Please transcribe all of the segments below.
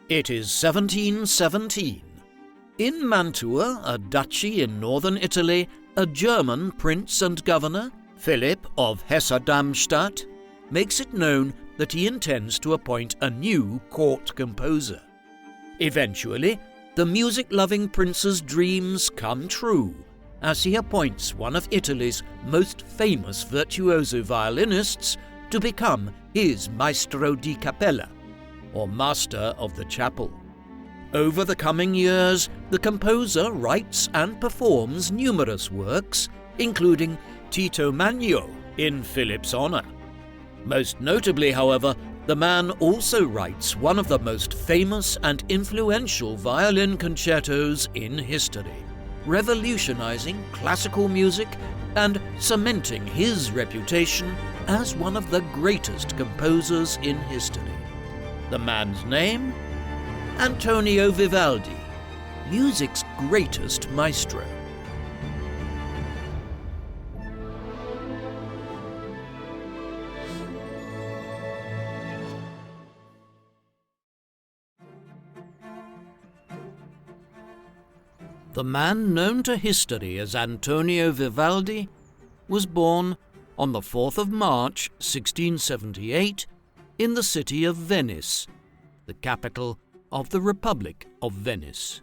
It is 1717. In Mantua, a duchy in northern Italy, a German prince and governor, Philip of Hesse-Darmstadt, makes it known that he intends to appoint a new court composer. Eventually, the music-loving prince's dreams come true as he appoints one of Italy's most famous virtuoso violinists to become his maestro di capella, or master of the chapel. Over the coming years, the composer writes and performs numerous works, including Tito Magno in Philip's honor. Most notably, however, the man also writes one of the most famous and influential violin concertos in history, revolutionizing classical music and cementing his reputation as one of the greatest composers in history. The man's name? Antonio Vivaldi, music's greatest maestro. The man known to history as Antonio Vivaldi was born on the 4th of March 1678 in the city of Venice, the capital of the Republic of Venice.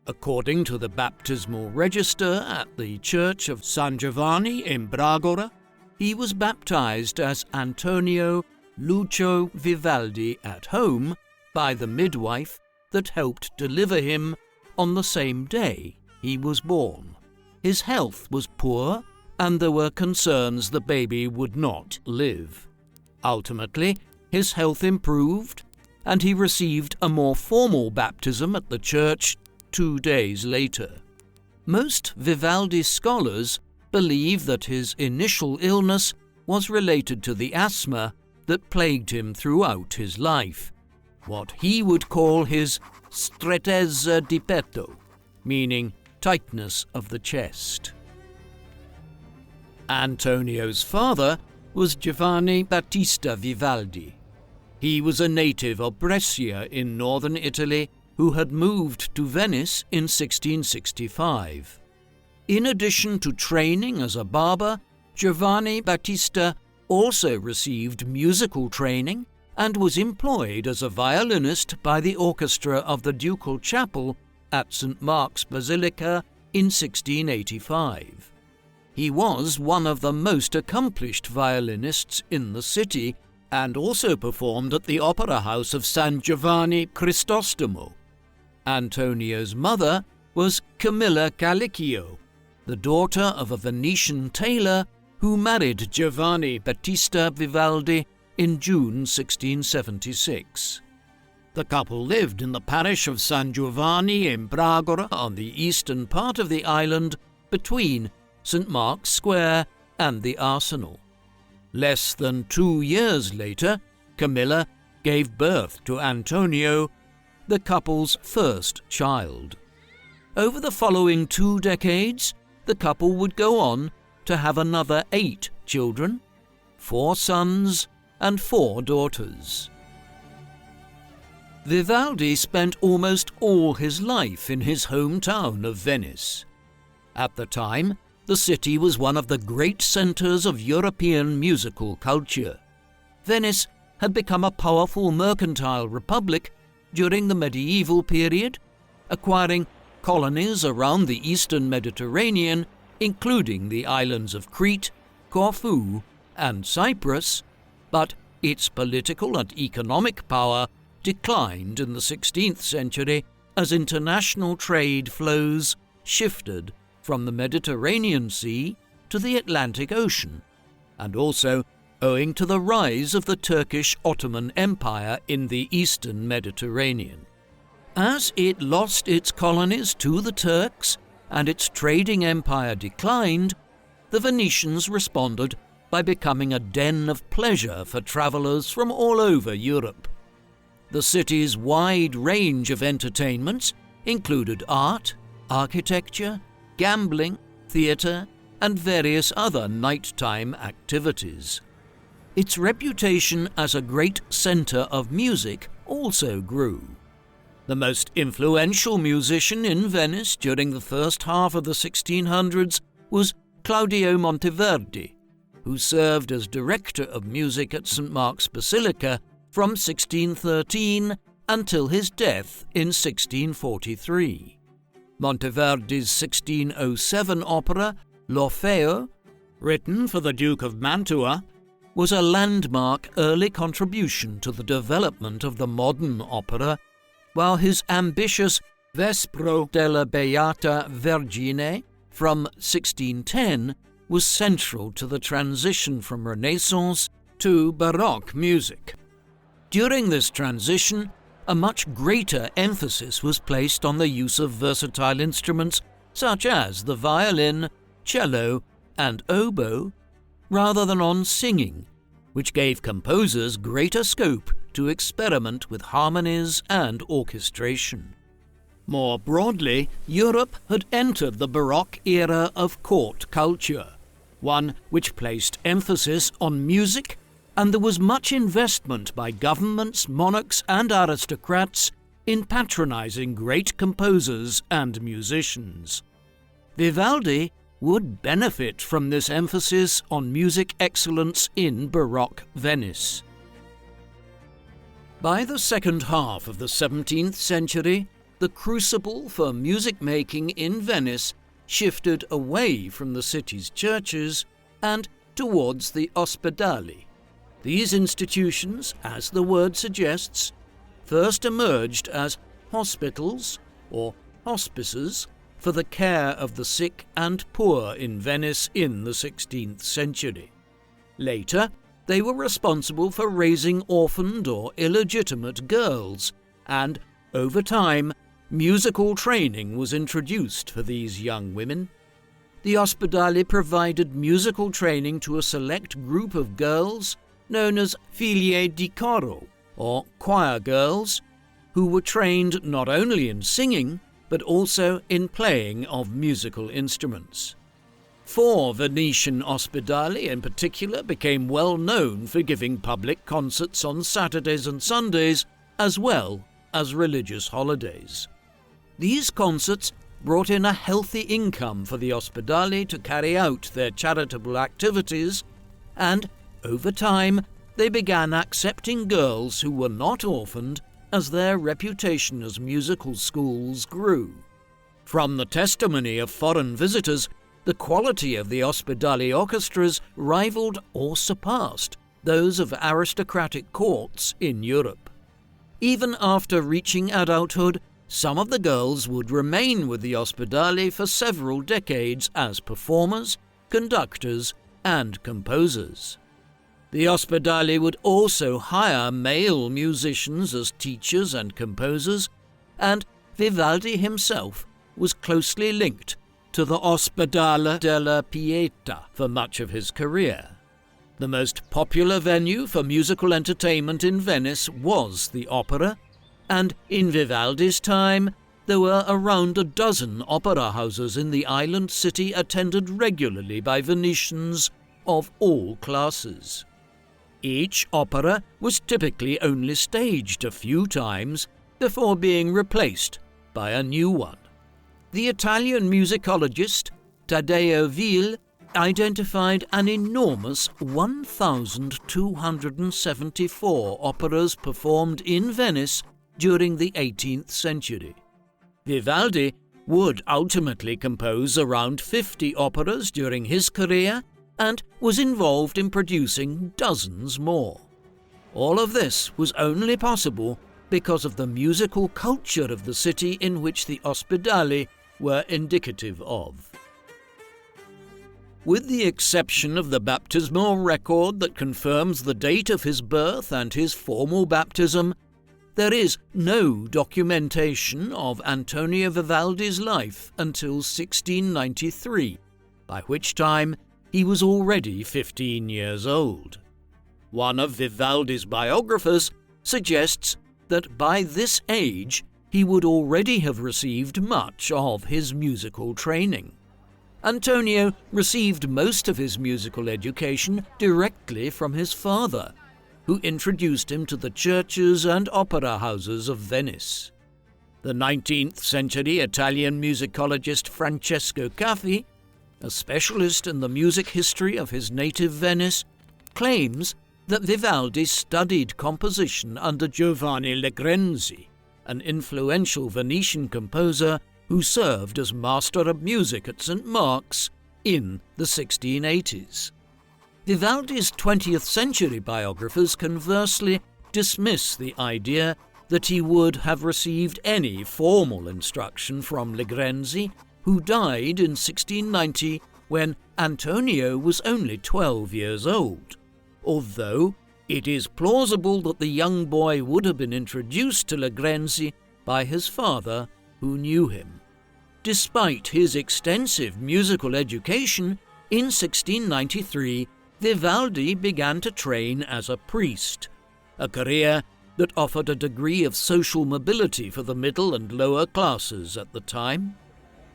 According to the baptismal register at the Church of San Giovanni in Bragora, he was baptized as Antonio Lucio Vivaldi at home by the midwife that helped deliver him on the same day he was born. His health was poor, and there were concerns the baby would not live. Ultimately, his health improved, and he received a more formal baptism at the church 2 days later. Most Vivaldi scholars believe that his initial illness was related to the asthma that plagued him throughout his life, what he would call his strettezza di petto, meaning tightness of the chest. Antonio's father was Giovanni Battista Vivaldi. He was a native of Brescia in northern Italy who had moved to Venice in 1665. In addition to training as a barber, Giovanni Battista also received musical training and was employed as a violinist by the orchestra of the Ducal Chapel at St. Mark's Basilica in 1685. He was one of the most accomplished violinists in the city and also performed at the Opera House of San Giovanni Crisostomo. Antonio's mother was Camilla Calicchio, the daughter of a Venetian tailor who married Giovanni Battista Vivaldi in June 1676. The couple lived in the parish of San Giovanni in Bragora on the eastern part of the island between St. Mark's Square and the Arsenal. Less than 2 years later, Camilla gave birth to Antonio, the couple's first child. Over the following 2 decades, the couple would go on to have another 8 children, 4 sons and 4 daughters. Vivaldi spent almost all his life in his hometown of Venice. At the time, the city was one of the great centers of European musical culture. Venice had become a powerful mercantile republic during the medieval period, acquiring colonies around the eastern Mediterranean, including the islands of Crete, Corfu, and Cyprus, but its political and economic power declined in the 16th century as international trade flows shifted from the Mediterranean Sea to the Atlantic Ocean, and also owing to the rise of the Turkish Ottoman Empire in the eastern Mediterranean. As it lost its colonies to the Turks and its trading empire declined, the Venetians responded by becoming a den of pleasure for travelers from all over Europe. The city's wide range of entertainments included art, architecture, gambling, theatre, and various other nighttime activities. Its reputation as a great centre of music also grew. The most influential musician in Venice during the first half of the 1600s was Claudio Monteverdi, who served as director of music at St. Mark's Basilica from 1613 until his death in 1643. Monteverdi's 1607 opera, L'Orfeo, written for the Duke of Mantua, was a landmark early contribution to the development of the modern opera, while his ambitious Vespro della Beata Vergine from 1610 was central to the transition from Renaissance to Baroque music. During this transition, a much greater emphasis was placed on the use of versatile instruments such as the violin, cello, and oboe, rather than on singing, which gave composers greater scope to experiment with harmonies and orchestration. More broadly, Europe had entered the Baroque era of court culture, one which placed emphasis on music, and there was much investment by governments, monarchs, and aristocrats in patronizing great composers and musicians. Vivaldi would benefit from this emphasis on music excellence in Baroque Venice. By the second half of the 17th century, the crucible for music-making in Venice shifted away from the city's churches and towards the Ospedale. These institutions, as the word suggests, first emerged as hospitals or hospices for the care of the sick and poor in Venice in the 16th century. Later, they were responsible for raising orphaned or illegitimate girls, and, over time, musical training was introduced for these young women. The Ospedale provided musical training to a select group of girls known as figlie di coro, or choir girls, who were trained not only in singing, but also in playing of musical instruments. 4 Venetian ospedali in particular became well known for giving public concerts on Saturdays and Sundays, as well as religious holidays. These concerts brought in a healthy income for the ospedali to carry out their charitable activities, and over time they began accepting girls who were not orphaned as their reputation as musical schools grew. From the testimony of foreign visitors, the quality of the ospedali orchestras rivaled or surpassed those of aristocratic courts in Europe. Even after reaching adulthood, some of the girls would remain with the ospedali for several decades as performers, conductors, and composers. The ospedali would also hire male musicians as teachers and composers, and Vivaldi himself was closely linked to the Ospedale della Pietà for much of his career. The most popular venue for musical entertainment in Venice was the opera, and in Vivaldi's time there were around a dozen opera houses in the island city attended regularly by Venetians of all classes. Each opera was typically only staged a few times before being replaced by a new one. The Italian musicologist Taddeo Vil identified an enormous 1,274 operas performed in Venice during the 18th century. Vivaldi would ultimately compose around 50 operas during his career and was involved in producing dozens more. All of this was only possible because of the musical culture of the city in which the ospedali were indicative of. With the exception of the baptismal record that confirms the date of his birth and his formal baptism, there is no documentation of Antonio Vivaldi's life until 1693, by which time he was already 15 years old. One of Vivaldi's biographers suggests that by this age he would already have received much of his musical training. Antonio received most of his musical education directly from his father, who introduced him to the churches and opera houses of Venice. The 19th century Italian musicologist Francesco Caffi, a specialist in the music history of his native Venice, claims that Vivaldi studied composition under Giovanni Legrenzi, an influential Venetian composer who served as Master of Music at St. Mark's in the 1680s. Vivaldi's 20th century biographers conversely dismiss the idea that he would have received any formal instruction from Legrenzi, who died in 1690 when Antonio was only 12 years old, although it is plausible that the young boy would have been introduced to Legrenzi by his father, who knew him. Despite his extensive musical education, in 1693 Vivaldi began to train as a priest, a career that offered a degree of social mobility for the middle and lower classes at the time.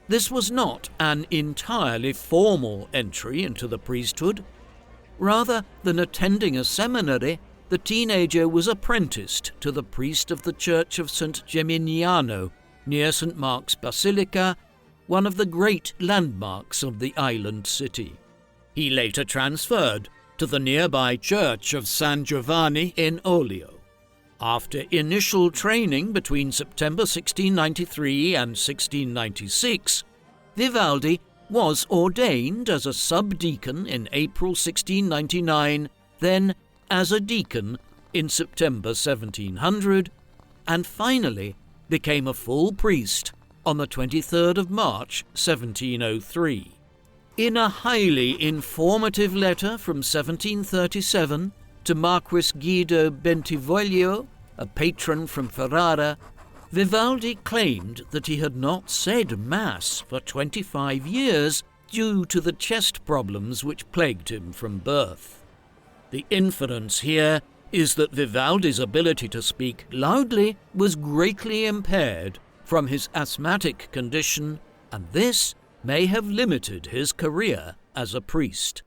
This was not an entirely formal entry into the priesthood. Rather than attending a seminary, the teenager was apprenticed to the priest of the Church of St. Geminiano near St. Mark's Basilica, one of the great landmarks of the island city. He later transferred to the nearby Church of San Giovanni in Olio. After initial training between September 1693 and 1696, Vivaldi was ordained as a subdeacon in April 1699, then as a deacon in September 1700, and finally became a full priest on the 23rd of March 1703. In a highly informative letter from 1737 to Marquis Guido Bentivoglio, a patron from Ferrara, Vivaldi claimed that he had not said Mass for 25 years due to the chest problems which plagued him from birth. The inference here is that Vivaldi's ability to speak loudly was greatly impaired from his asthmatic condition, and this may have limited his career as a priest.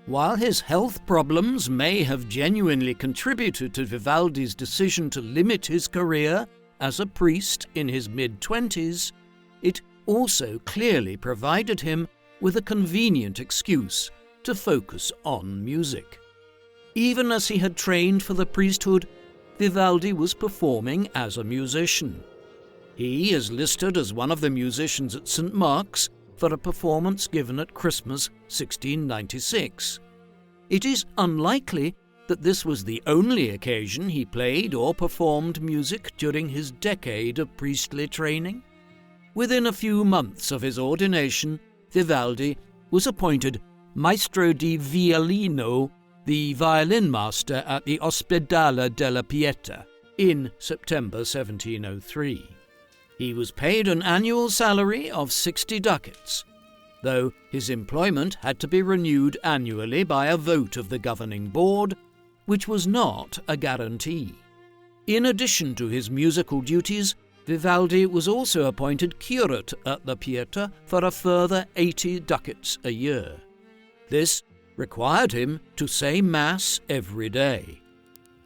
While his health problems may have genuinely contributed to Vivaldi's decision to limit his career as a priest in his mid-20s, it also clearly provided him with a convenient excuse to focus on music. Even as he had trained for the priesthood, Vivaldi was performing as a musician. He is listed as one of the musicians at St. Mark's for a performance given at Christmas 1696. It is unlikely that this was the only occasion he played or performed music during his decade of priestly training. Within a few months of his ordination, Vivaldi was appointed Maestro di Violino, the violin master at the Ospedale della Pietà, in September 1703. He was paid an annual salary of 60 ducats, though his employment had to be renewed annually by a vote of the governing board, which was not a guarantee. In addition to his musical duties, Vivaldi was also appointed curate at the Pietà for a further 80 ducats a year. This required him to say Mass every day.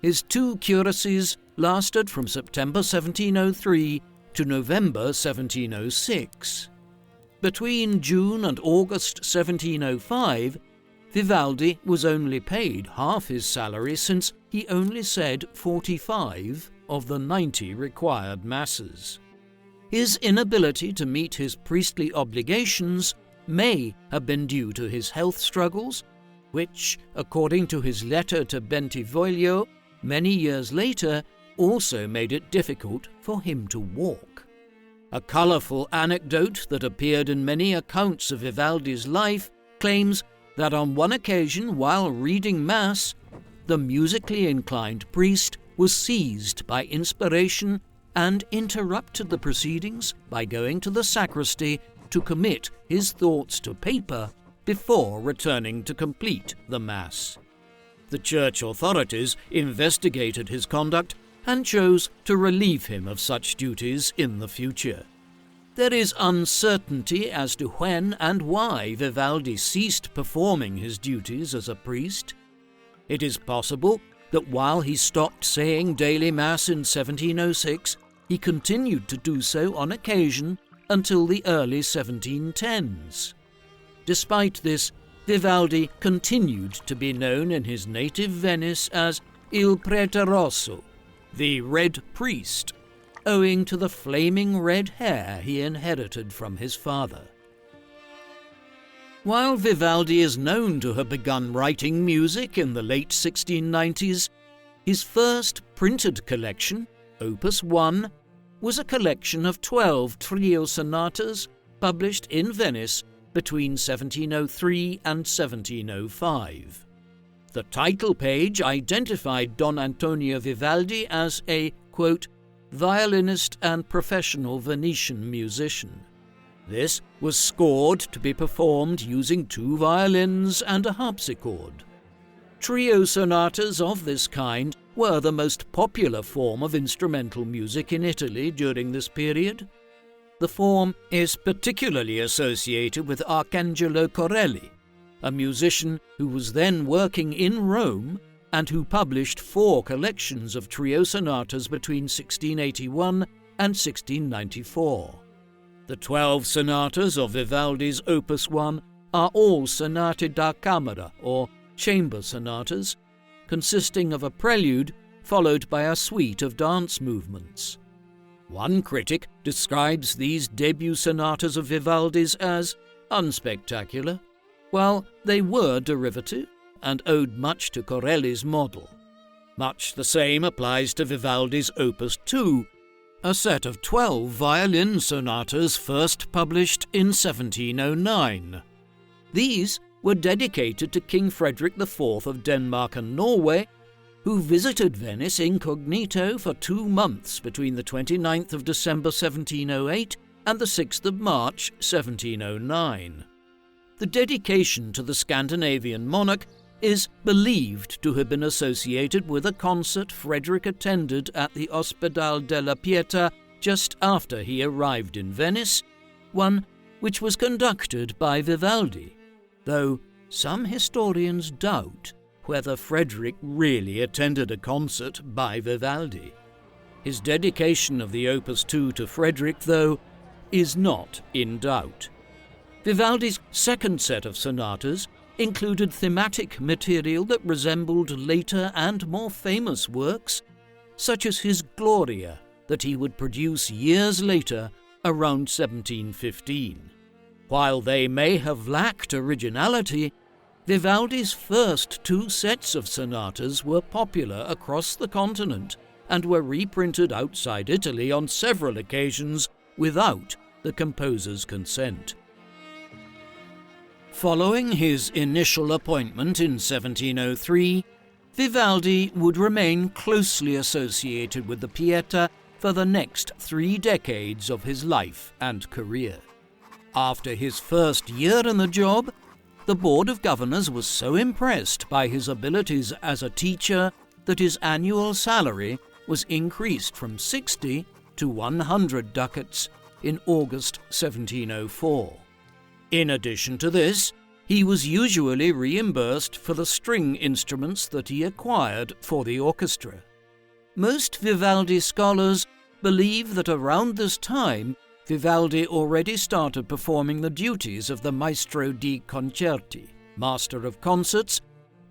His 2 curacies lasted from September 1703 to November 1706. Between June and August 1705, Vivaldi was only paid half his salary, since he only said 45 of the 90 required masses. His inability to meet his priestly obligations may have been due to his health struggles, which, according to his letter to Bentivoglio many years later, also made it difficult for him to walk. A colourful anecdote that appeared in many accounts of Vivaldi's life claims that on one occasion, while reading Mass, the musically inclined priest was seized by inspiration and interrupted the proceedings by going to the sacristy to commit his thoughts to paper before returning to complete the Mass. The church authorities investigated his conduct and chose to relieve him of such duties in the future. There is uncertainty as to when and why Vivaldi ceased performing his duties as a priest. It is possible that while he stopped saying daily Mass in 1706, He continued to do so on occasion until the early 1710s. Despite this, Vivaldi continued to be known in his native Venice as Il Prete Rosso, the Red Priest, owing to the flaming red hair he inherited from his father. While Vivaldi is known to have begun writing music in the late 1690s, his first printed collection, Opus 1, was a collection of 12 trio sonatas published in Venice between 1703 and 1705. The title page identified Don Antonio Vivaldi as a, quote, violinist and professional Venetian musician. This was scored to be performed using 2 violins and a harpsichord. Trio sonatas of this kind were the most popular form of instrumental music in Italy during this period. The form is particularly associated with Arcangelo Corelli, a musician who was then working in Rome and who published 4 collections of trio sonatas between 1681 and 1694. The 12 sonatas of Vivaldi's Opus 1 are all sonate da camera, or chamber sonatas, consisting of a prelude followed by a suite of dance movements. One critic describes these debut sonatas of Vivaldi's as unspectacular, while they were derivative and owed much to Corelli's model. Much the same applies to Vivaldi's Opus 2, a set of 12 violin sonatas first published in 1709. These were dedicated to King Frederick IV of Denmark and Norway, who visited Venice incognito for 2 months between the 29th of December 1708 and the 6th of March 1709. The dedication to the Scandinavian monarch is believed to have been associated with a concert Frederick attended at the Ospedale della Pietà just after he arrived in Venice, one which was conducted by Vivaldi, though some historians doubt whether Frederick really attended a concert by Vivaldi. His dedication of the Opus 2 to Frederick, though, is not in doubt. Vivaldi's second set of sonatas included thematic material that resembled later and more famous works, such as his Gloria, that he would produce years later, around 1715. While they may have lacked originality, Vivaldi's first 2 sets of sonatas were popular across the continent and were reprinted outside Italy on several occasions without the composer's consent. Following his initial appointment in 1703, Vivaldi would remain closely associated with the Pietà for the next 3 decades of his life and career. After his first year in the job, the Board of Governors was so impressed by his abilities as a teacher that his annual salary was increased from 60 to 100 ducats in August 1704. In addition to this, he was usually reimbursed for the string instruments that he acquired for the orchestra. Most Vivaldi scholars believe that around this time, Vivaldi already started performing the duties of the Maestro di Concerti, Master of Concerts,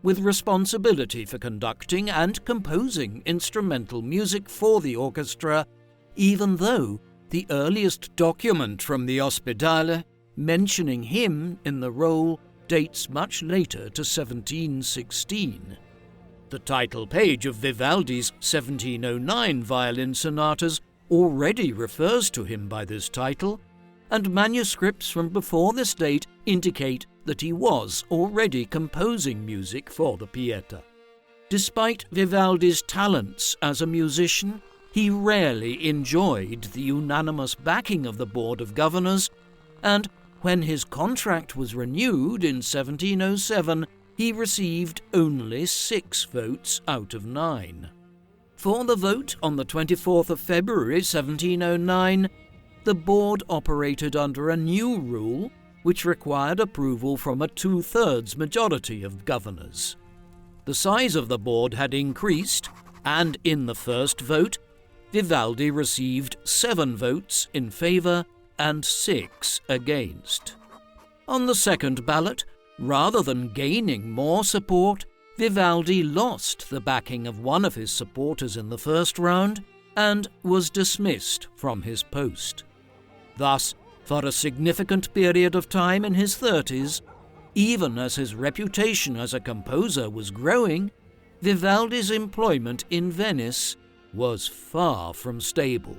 with responsibility for conducting and composing instrumental music for the orchestra, even though the earliest document from the Ospedale mentioning him in the role dates much later to 1716. The title page of Vivaldi's 1709 violin sonatas already refers to him by this title, and manuscripts from before this date indicate that he was already composing music for the Pietà. Despite Vivaldi's talents as a musician, he rarely enjoyed the unanimous backing of the Board of Governors, and when his contract was renewed in 1707, he received only 6 votes out of 9. For the vote on the 24th of February 1709, the board operated under a new rule which required approval from a 2/3 majority of governors. The size of the board had increased, and in the first vote, Vivaldi received 7 votes in favour and 6 against. On the second ballot, rather than gaining more support, Vivaldi lost the backing of one of his supporters in the first round and was dismissed from his post. Thus, for a significant period of time in his 30s, even as his reputation as a composer was growing, Vivaldi's employment in Venice was far from stable.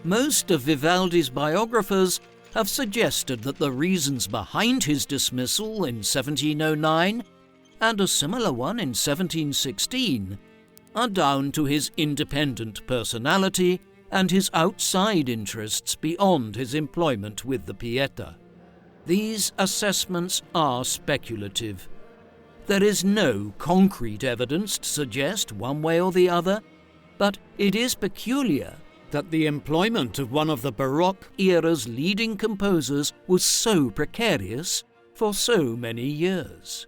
Most of Vivaldi's biographers have suggested that the reasons behind his dismissal in 1709 and a similar one in 1716 are down to his independent personality and his outside interests beyond his employment with the Pietà. These assessments are speculative. There is no concrete evidence to suggest one way or the other, but it is peculiar that the employment of one of the Baroque era's leading composers was so precarious for so many years.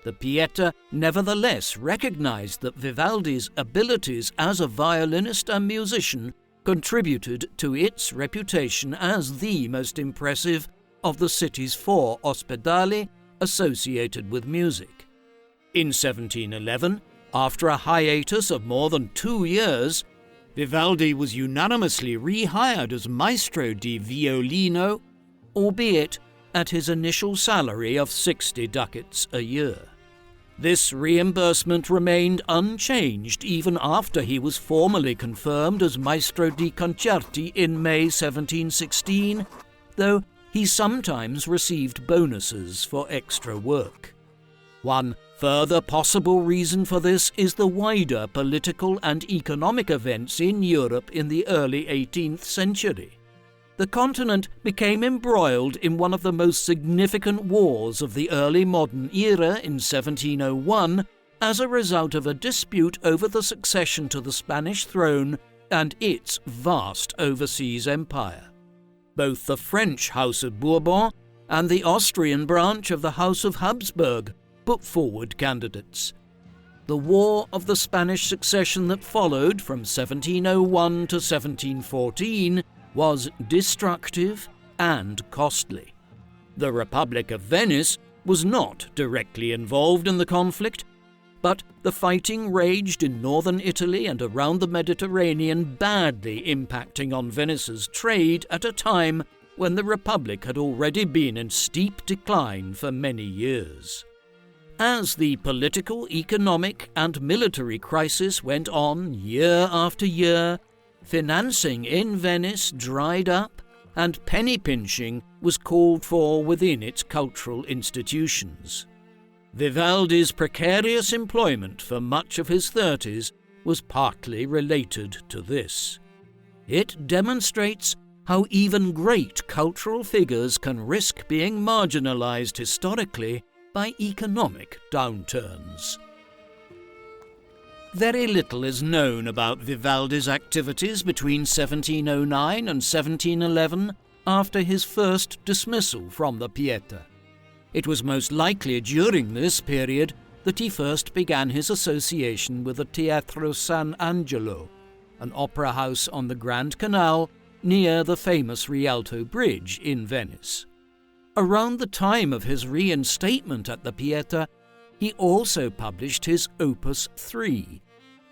The Pietà nevertheless recognized that Vivaldi's abilities as a violinist and musician contributed to its reputation as the most impressive of the city's 4 ospedali associated with music. In 1711, after a hiatus of more than 2 years, Vivaldi was unanimously rehired as maestro di violino, albeit at his initial salary of 60 ducats a year. This reimbursement remained unchanged even after he was formally confirmed as maestro di concerti in May 1716, though he sometimes received bonuses for extra work. One further possible reason for this is the wider political and economic events in Europe in the early 18th century. The continent became embroiled in one of the most significant wars of the early modern era in 1701 as a result of a dispute over the succession to the Spanish throne and its vast overseas empire. Both the French House of Bourbon and the Austrian branch of the House of Habsburg put forward candidates. The War of the Spanish Succession that followed from 1701 to 1714 was destructive and costly. The Republic of Venice was not directly involved in the conflict, but the fighting raged in northern Italy and around the Mediterranean, badly impacting on Venice's trade at a time when the Republic had already been in steep decline for many years. As the political, economic, and military crisis went on year after year, financing in Venice dried up and penny pinching was called for within its cultural institutions. Vivaldi's precarious employment for much of his 30s was partly related to this. It demonstrates how even great cultural figures can risk being marginalized historically by economic downturns. Very little is known about Vivaldi's activities between 1709 and 1711 after his first dismissal from the Pietà. It was most likely during this period that he first began his association with the Teatro San Angelo, an opera house on the Grand Canal near the famous Rialto Bridge in Venice. Around the time of his reinstatement at the Pietà, he also published his Opus 3,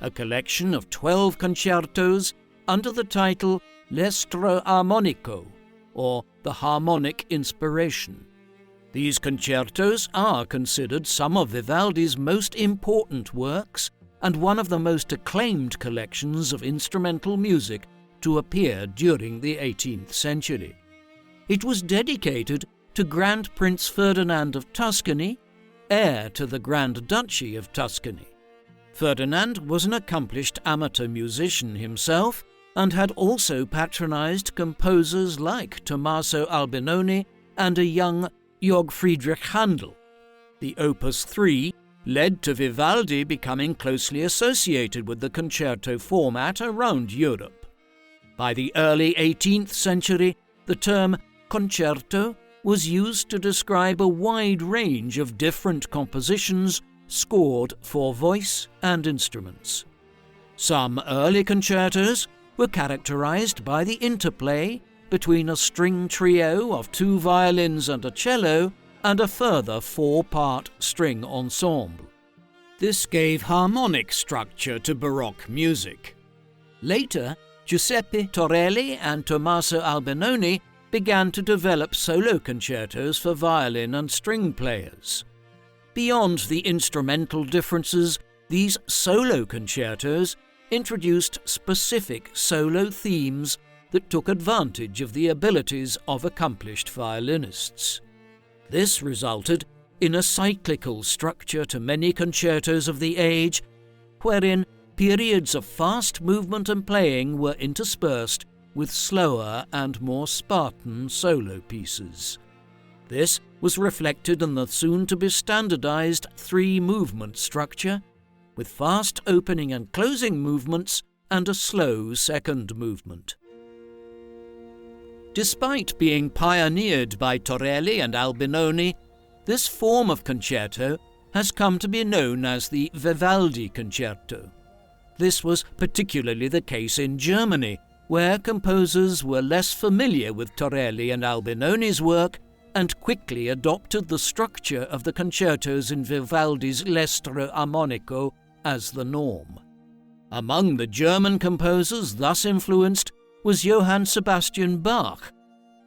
a collection of 12 concertos under the title L'Estro Armonico, or the Harmonic Inspiration. These concertos are considered some of Vivaldi's most important works and one of the most acclaimed collections of instrumental music to appear during the 18th century. It was dedicated to Grand Prince Ferdinand of Tuscany, heir to the Grand Duchy of Tuscany. Ferdinand was an accomplished amateur musician himself and had also patronized composers like Tommaso Albinoni and a young Georg Friedrich Handel. The Opus 3 led to Vivaldi becoming closely associated with the concerto format around Europe. By the early 18th century, the term concerto was used to describe a wide range of different compositions scored for voice and instruments. Some early concertos were characterized by the interplay between a string trio of 2 violins and a cello and a further 4-part string ensemble. This gave harmonic structure to Baroque music. Later, Giuseppe Torelli and Tommaso Albinoni began to develop solo concertos for violin and string players. Beyond the instrumental differences, these solo concertos introduced specific solo themes that took advantage of the abilities of accomplished violinists. This resulted in a cyclical structure to many concertos of the age, wherein periods of fast movement and playing were interspersed with slower and more Spartan solo pieces. This was reflected in the soon-to-be standardized 3-movement structure, with fast opening and closing movements and a slow second movement. Despite being pioneered by Torelli and Albinoni, this form of concerto has come to be known as the Vivaldi concerto. This was particularly the case in Germany, where composers were less familiar with Torelli and Albinoni's work and quickly adopted the structure of the concertos in Vivaldi's L'Estro Armonico as the norm. Among the German composers thus influenced was Johann Sebastian Bach,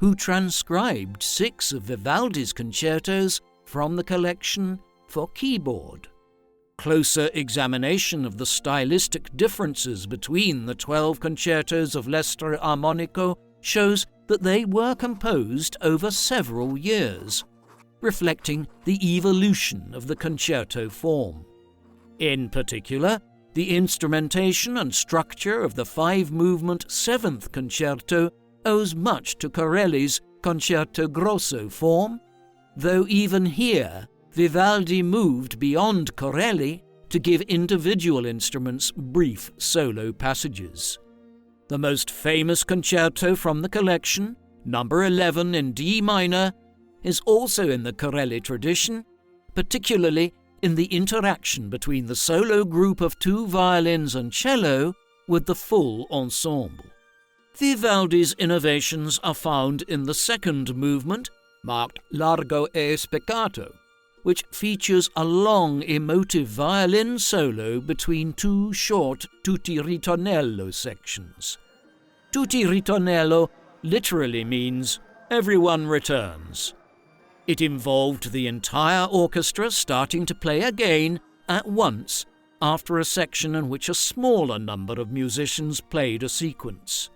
who transcribed 6 of Vivaldi's concertos from the collection for keyboard. Closer examination of the stylistic differences between the 12 concertos of L'Estro Armonico shows that they were composed over several years, reflecting the evolution of the concerto form. In particular, the instrumentation and structure of the 5-movement 7th concerto owes much to Corelli's concerto grosso form, though even here Vivaldi moved beyond Corelli to give individual instruments brief solo passages. The most famous concerto from the collection, number 11 in D minor, is also in the Corelli tradition, particularly in the interaction between the solo group of 2 violins and cello with the full ensemble. Vivaldi's innovations are found in the 2nd movement, marked Largo e Spiccato, which features a long emotive violin solo between 2 short tutti ritornello sections. Tutti ritornello literally means everyone returns. It involved the entire orchestra starting to play again at once after a section in which a smaller number of musicians played a sequence.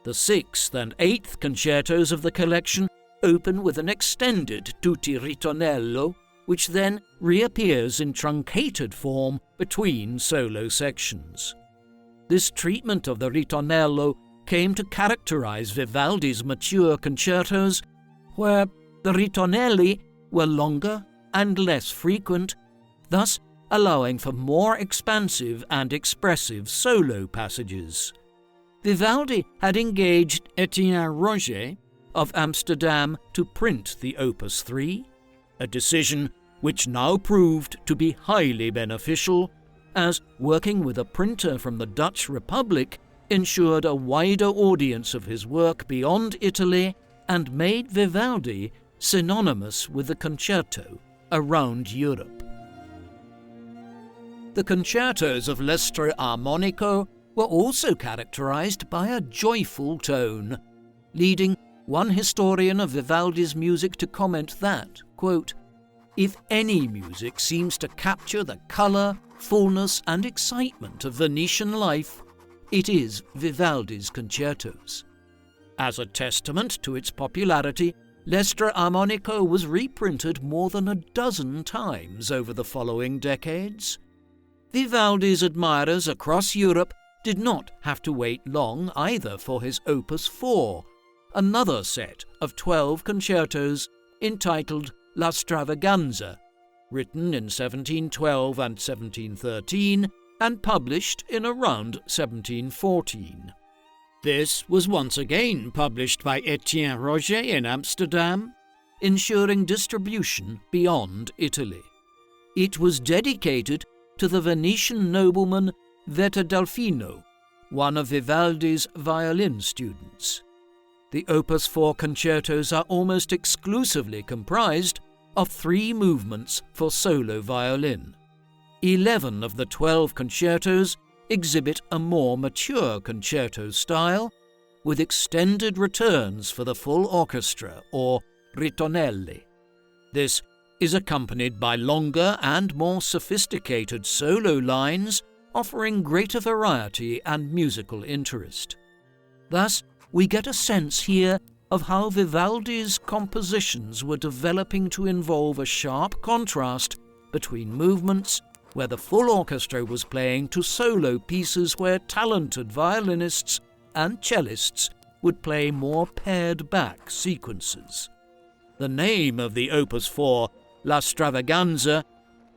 The 6th and 8th concertos of the collection open with an extended tutti ritornello, which then reappears in truncated form between solo sections. This treatment of the ritornello came to characterize Vivaldi's mature concertos, where the ritornelli were longer and less frequent, thus allowing for more expansive and expressive solo passages. Vivaldi had engaged Etienne Roger of Amsterdam to print the Opus 3, a decision which now proved to be highly beneficial, as working with a printer from the Dutch Republic ensured a wider audience of his work beyond Italy and made Vivaldi synonymous with the concerto around Europe. The concertos of L'Estro Armonico were also characterized by a joyful tone, leading one historian of Vivaldi's music to comment that, quote, "If any music seems to capture the colour, fullness and excitement of Venetian life, it is Vivaldi's concertos." As a testament to its popularity, L'Estro Armonico was reprinted more than a dozen times over the following decades. Vivaldi's admirers across Europe did not have to wait long either for his Opus 4, another set of 12 concertos entitled La Stravaganza, written in 1712 and 1713 and published in around 1714. This was once again published by Etienne Roger in Amsterdam, ensuring distribution beyond Italy. It was dedicated to the Venetian nobleman Delfino, one of Vivaldi's violin students. The Opus 4 concertos are almost exclusively comprised of 3 movements for solo violin. 11 of the 12 concertos exhibit a more mature concerto style, with extended returns for the full orchestra, or ritornelli. This is accompanied by longer and more sophisticated solo lines, offering greater variety and musical interest. Thus, we get a sense here of how Vivaldi's compositions were developing to involve a sharp contrast between movements where the full orchestra was playing to solo pieces where talented violinists and cellists would play more pared-back sequences. The name of the Opus 4, La Stravaganza,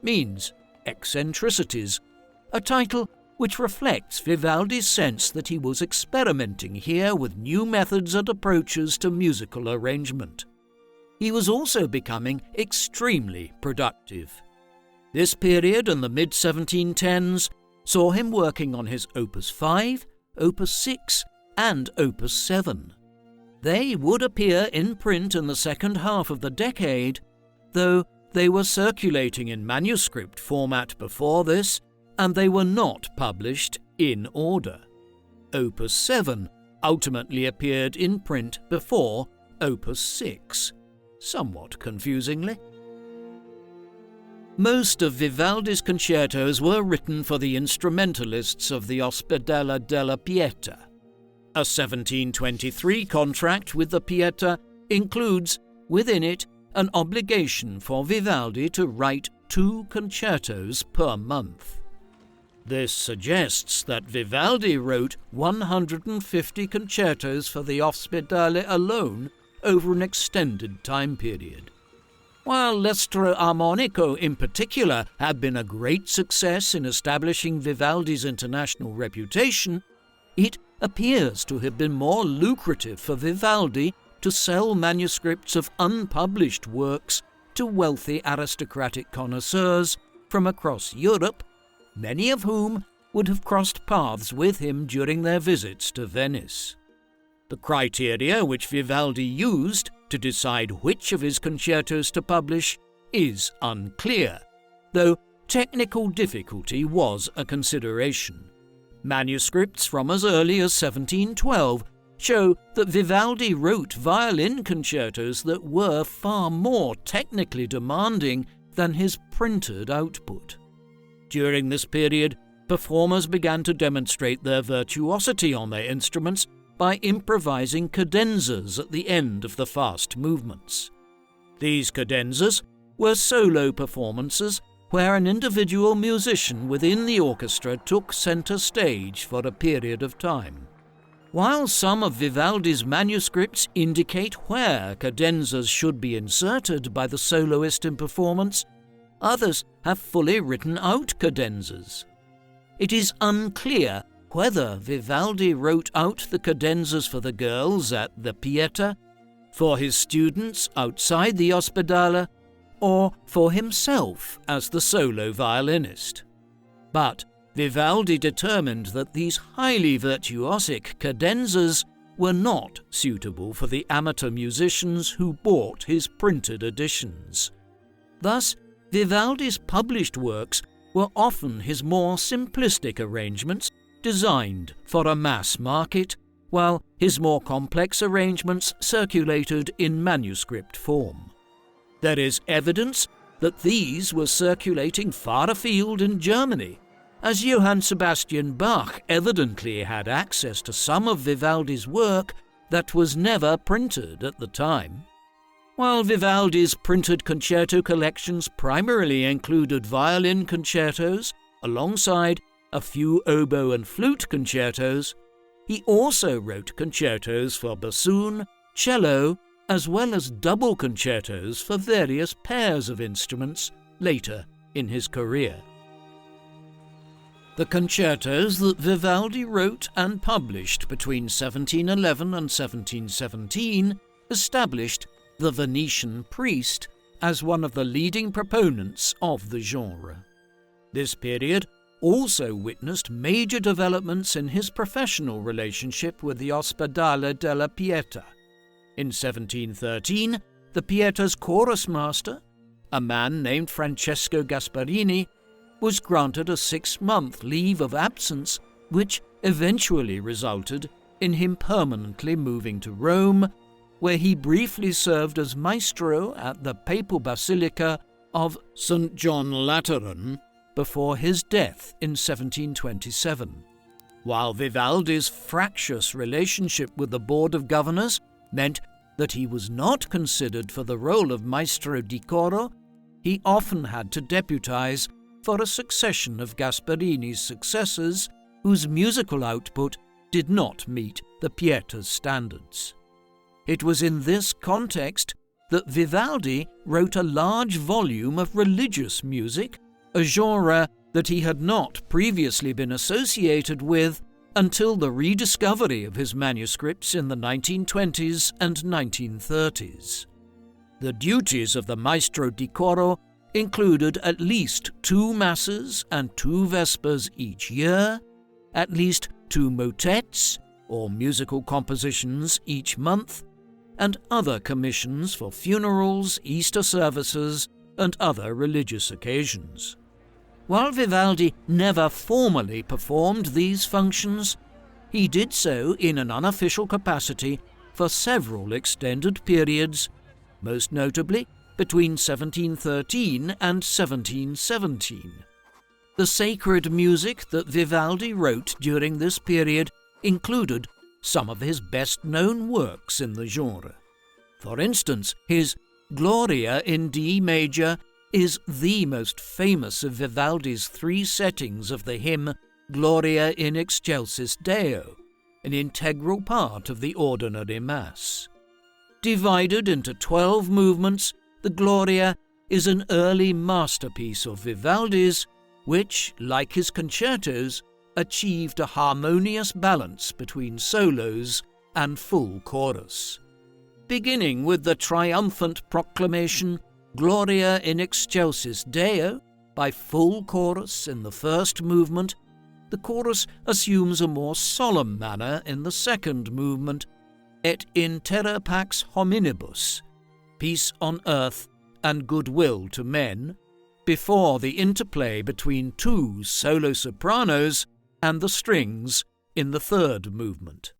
means eccentricities, a title which reflects Vivaldi's sense that he was experimenting here with new methods and approaches to musical arrangement. He was also becoming extremely productive. This period in the mid-1710s saw him working on his Opus 5, Opus 6 and Opus 7. They would appear in print in the second half of the decade, though they were circulating in manuscript format before this, and they were not published in order. Opus 7 ultimately appeared in print before Opus 6, somewhat confusingly. Most of Vivaldi's concertos were written for the instrumentalists of the Ospedale della Pietà. A 1723 contract with the Pietà includes, within it, an obligation for Vivaldi to write 2 concertos per month. This suggests that Vivaldi wrote 150 concertos for the Ospedale alone over an extended time period. While l'Estro Armonico in particular had been a great success in establishing Vivaldi's international reputation, it appears to have been more lucrative for Vivaldi to sell manuscripts of unpublished works to wealthy aristocratic connoisseurs from across Europe, many of whom would have crossed paths with him during their visits to Venice. The criteria which Vivaldi used to decide which of his concertos to publish is unclear, though technical difficulty was a consideration. Manuscripts from as early as 1712 show that Vivaldi wrote violin concertos that were far more technically demanding than his printed output. During this period, performers began to demonstrate their virtuosity on their instruments by improvising cadenzas at the end of the fast movements. These cadenzas were solo performances where an individual musician within the orchestra took center stage for a period of time. While some of Vivaldi's manuscripts indicate where cadenzas should be inserted by the soloist in performance, others have fully written out cadenzas. It is unclear whether Vivaldi wrote out the cadenzas for the girls at the Pietà, for his students outside the Ospedale, or for himself as the solo violinist. But Vivaldi determined that these highly virtuosic cadenzas were not suitable for the amateur musicians who bought his printed editions. Thus, Vivaldi's published works were often his more simplistic arrangements designed for a mass market, while his more complex arrangements circulated in manuscript form. There is evidence that these were circulating far afield in Germany, as Johann Sebastian Bach evidently had access to some of Vivaldi's work that was never printed at the time. While Vivaldi's printed concerto collections primarily included violin concertos, alongside a few oboe and flute concertos, he also wrote concertos for bassoon, cello, as well as double concertos for various pairs of instruments later in his career. The concertos that Vivaldi wrote and published between 1711 and 1717 established the Venetian priest as one of the leading proponents of the genre. This period also witnessed major developments in his professional relationship with the Ospedale della Pietà. In 1713, the Pieta's chorus master, a man named Francesco Gasparini, was granted a 6-month leave of absence, which eventually resulted in him permanently moving to Rome, where he briefly served as maestro at the Papal Basilica of St. John Lateran before his death in 1727. While Vivaldi's fractious relationship with the Board of Governors meant that he was not considered for the role of maestro di coro, he often had to deputize for a succession of Gasparini's successors whose musical output did not meet the Pieta's standards. It was in this context that Vivaldi wrote a large volume of religious music, a genre that he had not previously been associated with until the rediscovery of his manuscripts in the 1920s and 1930s. The duties of the maestro di coro included at least 2 masses and 2 vespers each year, at least 2 motets, or musical compositions, each month, and other commissions for funerals, Easter services, and other religious occasions. While Vivaldi never formally performed these functions, he did so in an unofficial capacity for several extended periods, most notably between 1713 and 1717. The sacred music that Vivaldi wrote during this period included some of his best-known works in the genre. For instance, his Gloria in D major is the most famous of Vivaldi's 3 settings of the hymn Gloria in excelsis Deo, an integral part of the ordinary Mass. Divided into 12 movements, the Gloria is an early masterpiece of Vivaldi's, which, like his concertos, achieved a harmonious balance between solos and full chorus. Beginning with the triumphant proclamation Gloria in excelsis Deo by full chorus in the first movement, the chorus assumes a more solemn manner in the second movement, Et in terra pax hominibus, peace on earth and goodwill to men, before the interplay between 2 solo sopranos and the strings in the third movement.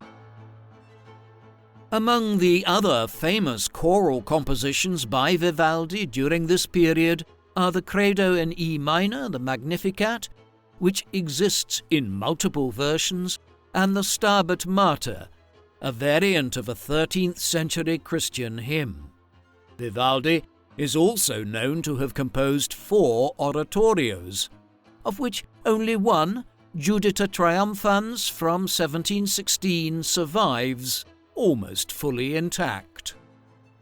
Among the other famous choral compositions by Vivaldi during this period are the Credo in E minor, the Magnificat, which exists in multiple versions, and the Stabat Mater, a variant of a 13th century Christian hymn. Vivaldi is also known to have composed 4 oratorios, of which only one, Judita Triumphans from 1716, survives, almost fully intact.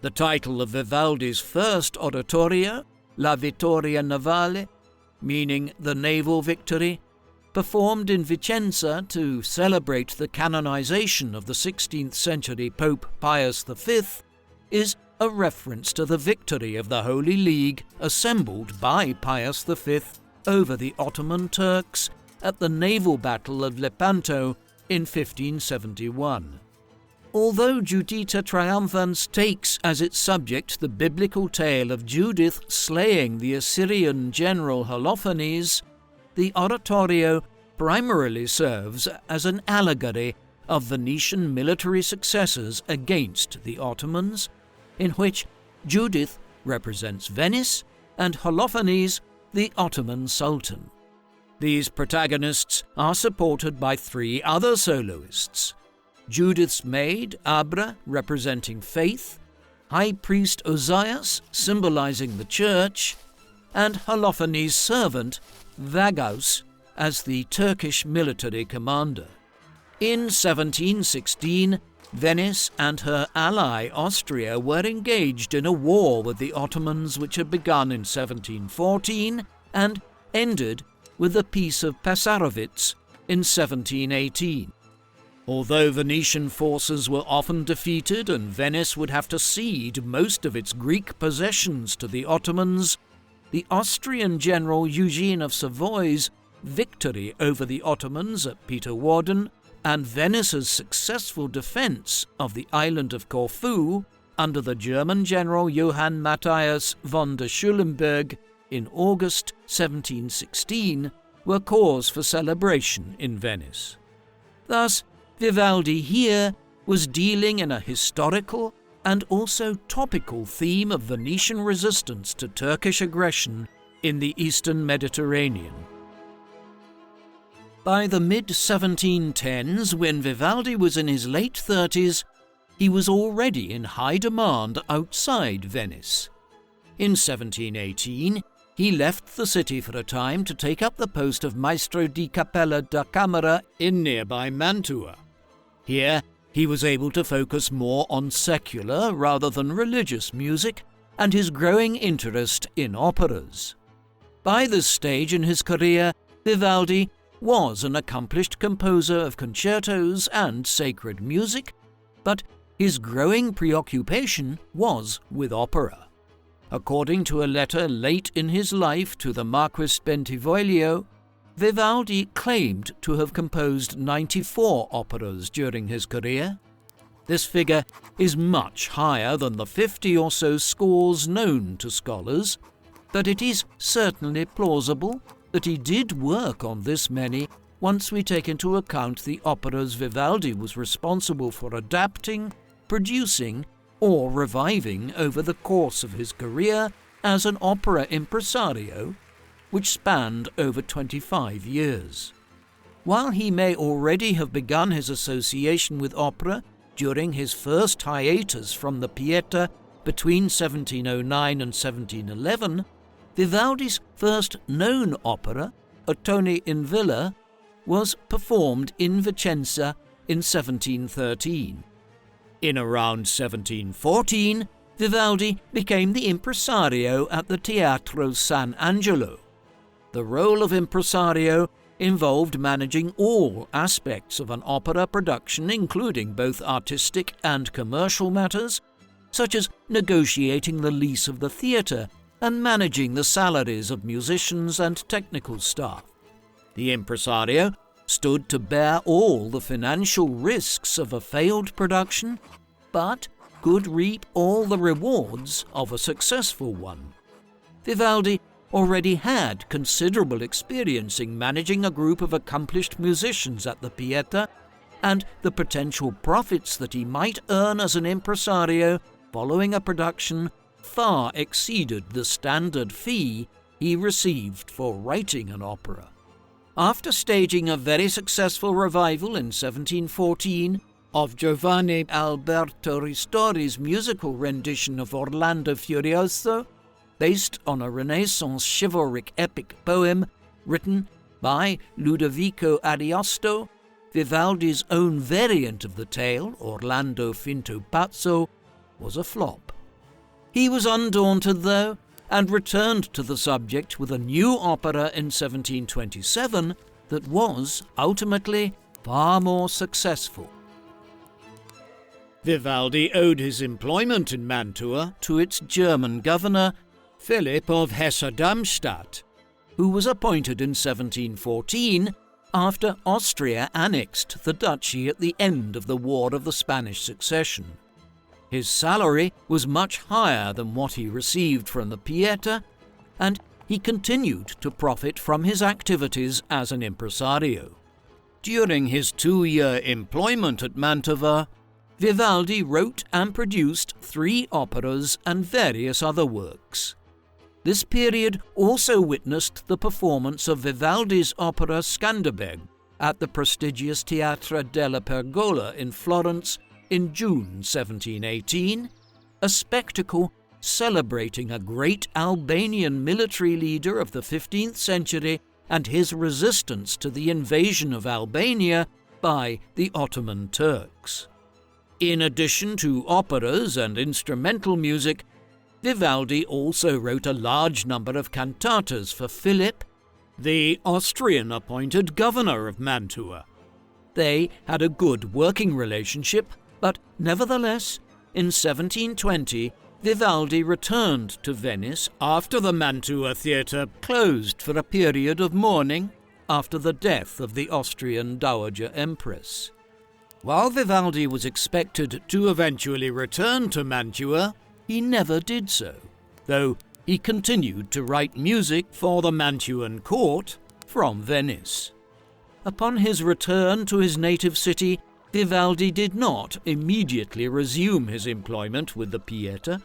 The title of Vivaldi's first oratorio, La Vittoria Navale, meaning the naval victory, performed in Vicenza to celebrate the canonization of the 16th century Pope Pius V, is a reference to the victory of the Holy League assembled by Pius V over the Ottoman Turks at the naval battle of Lepanto in 1571. Although Judita Triumphans takes as its subject the biblical tale of Judith slaying the Assyrian general Holofernes, the oratorio primarily serves as an allegory of Venetian military successes against the Ottomans, in which Judith represents Venice and Holofernes the Ottoman Sultan. These protagonists are supported by 3 other soloists: Judith's maid, Abra, representing faith, High Priest Ozias, symbolizing the church, and Holofernes' servant, Vagaus, as the Turkish military commander. In 1716, Venice and her ally Austria were engaged in a war with the Ottomans which had begun in 1714 and ended with the Peace of Passarowitz in 1718. Although Venetian forces were often defeated and Venice would have to cede most of its Greek possessions to the Ottomans, the Austrian general Eugene of Savoy's victory over the Ottomans at Peterwarden and Venice's successful defence of the island of Corfu under the German general Johann Matthias von der Schulenburg in August 1716 were cause for celebration in Venice. Thus, Vivaldi here was dealing in a historical and also topical theme of Venetian resistance to Turkish aggression in the eastern Mediterranean. By the mid-1710s, when Vivaldi was in his late 30s, he was already in high demand outside Venice. In 1718, he left the city for a time to take up the post of Maestro di Cappella da Camera in nearby Mantua. Here, he was able to focus more on secular rather than religious music and his growing interest in operas. By this stage in his career, Vivaldi was an accomplished composer of concertos and sacred music, but his growing preoccupation was with opera. According to a letter late in his life to the Marquis Bentivoglio, Vivaldi claimed to have composed 94 operas during his career. This figure is much higher than the 50 or so scores known to scholars, but it is certainly plausible that he did work on this many once we take into account the operas Vivaldi was responsible for adapting, producing, or reviving over the course of his career as an opera impresario, which spanned over 25 years. While he may already have begun his association with opera during his first hiatus from the Pietà between 1709 and 1711, Vivaldi's first known opera, Ottone in Villa, was performed in Vicenza in 1713. In around 1714, Vivaldi became the impresario at the Teatro San Angelo. The role of impresario involved managing all aspects of an opera production, including both artistic and commercial matters, such as negotiating the lease of the theatre and managing the salaries of musicians and technical staff. The impresario stood to bear all the financial risks of a failed production, but could reap all the rewards of a successful one. Vivaldi already had considerable experience in managing a group of accomplished musicians at the Pietà, and the potential profits that he might earn as an impresario following a production far exceeded the standard fee he received for writing an opera. After staging a very successful revival in 1714 of Giovanni Alberto Ristori's musical rendition of Orlando Furioso, based on a Renaissance chivalric epic poem written by Ludovico Ariosto, Vivaldi's own variant of the tale, Orlando Finto Pazzo, was a flop. He was undaunted, though, and returned to the subject with a new opera in 1727 that was, ultimately, far more successful. Vivaldi owed his employment in Mantua to its German governor, Philip of Hesse-Darmstadt, who was appointed in 1714 after Austria annexed the duchy at the end of the War of the Spanish Succession. His salary was much higher than what he received from the Pietà, and he continued to profit from his activities as an impresario. During his 2-year employment at Mantova, Vivaldi wrote and produced 3 operas and various other works. This period also witnessed the performance of Vivaldi's opera Skanderbeg at the prestigious Teatro della Pergola in Florence in June 1718, a spectacle celebrating a great Albanian military leader of the 15th century and his resistance to the invasion of Albania by the Ottoman Turks. In addition to operas and instrumental music, Vivaldi also wrote a large number of cantatas for Philip, the Austrian-appointed governor of Mantua. They had a good working relationship, but nevertheless, in 1720, Vivaldi returned to Venice after the Mantua theatre closed for a period of mourning after the death of the Austrian Dowager Empress. While Vivaldi was expected to eventually return to Mantua, he never did so, though he continued to write music for the Mantuan court from Venice. Upon his return to his native city, Vivaldi did not immediately resume his employment with the Pietà.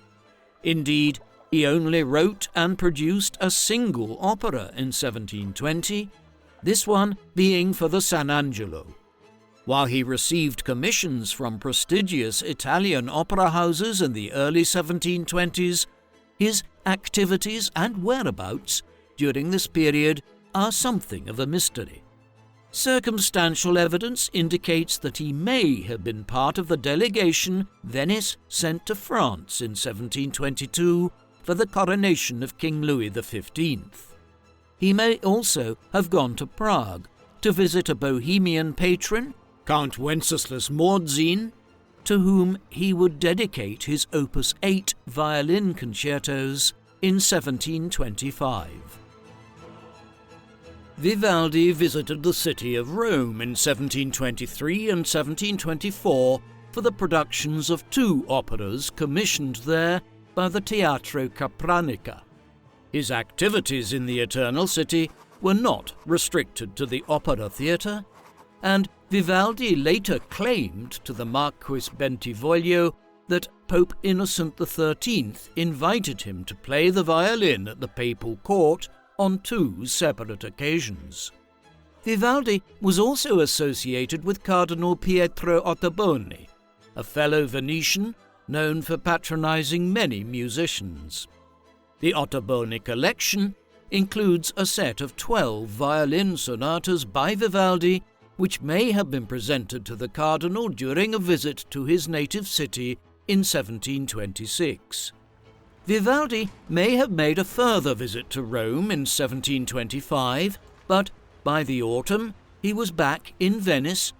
Indeed, he only wrote and produced a single opera in 1720, this one being for the San Angelo. While he received commissions from prestigious Italian opera houses in the early 1720s, his activities and whereabouts during this period are something of a mystery. Circumstantial evidence indicates that he may have been part of the delegation Venice sent to France in 1722 for the coronation of King Louis XV. He may also have gone to Prague to visit a Bohemian patron, Count Wenceslas Mordzin, to whom he would dedicate his Opus 8 violin concertos in 1725. Vivaldi visited the city of Rome in 1723 and 1724 for the productions of two operas commissioned there by the Teatro Capranica. His activities in the Eternal City were not restricted to the opera theatre, and Vivaldi later claimed to the Marquis Bentivoglio that Pope Innocent XIII invited him to play the violin at the papal court on two separate occasions. Vivaldi was also associated with Cardinal Pietro Ottoboni, a fellow Venetian known for patronizing many musicians. The Ottoboni collection includes a set of 12 violin sonatas by Vivaldi, which may have been presented to the Cardinal during a visit to his native city in 1726. Vivaldi may have made a further visit to Rome in 1725, but by the autumn he was back in Venice,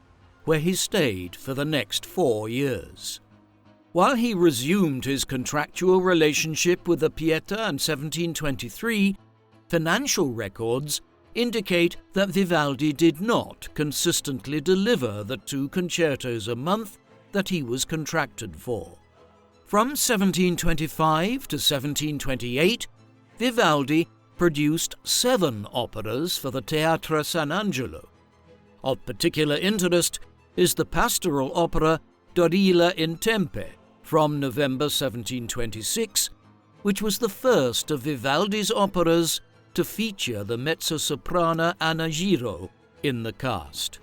where he stayed for the next 4 years. While he resumed his contractual relationship with the Pietà in 1723, financial records indicate that Vivaldi did not consistently deliver the 2 concertos a month that he was contracted for. From 1725 to 1728, Vivaldi produced 7 operas for the Teatro San Angelo. Of particular interest is the pastoral opera Dorilla in Tempe from November 1726, which was the first of Vivaldi's operas to feature the mezzo-soprano Anna Giro in the cast.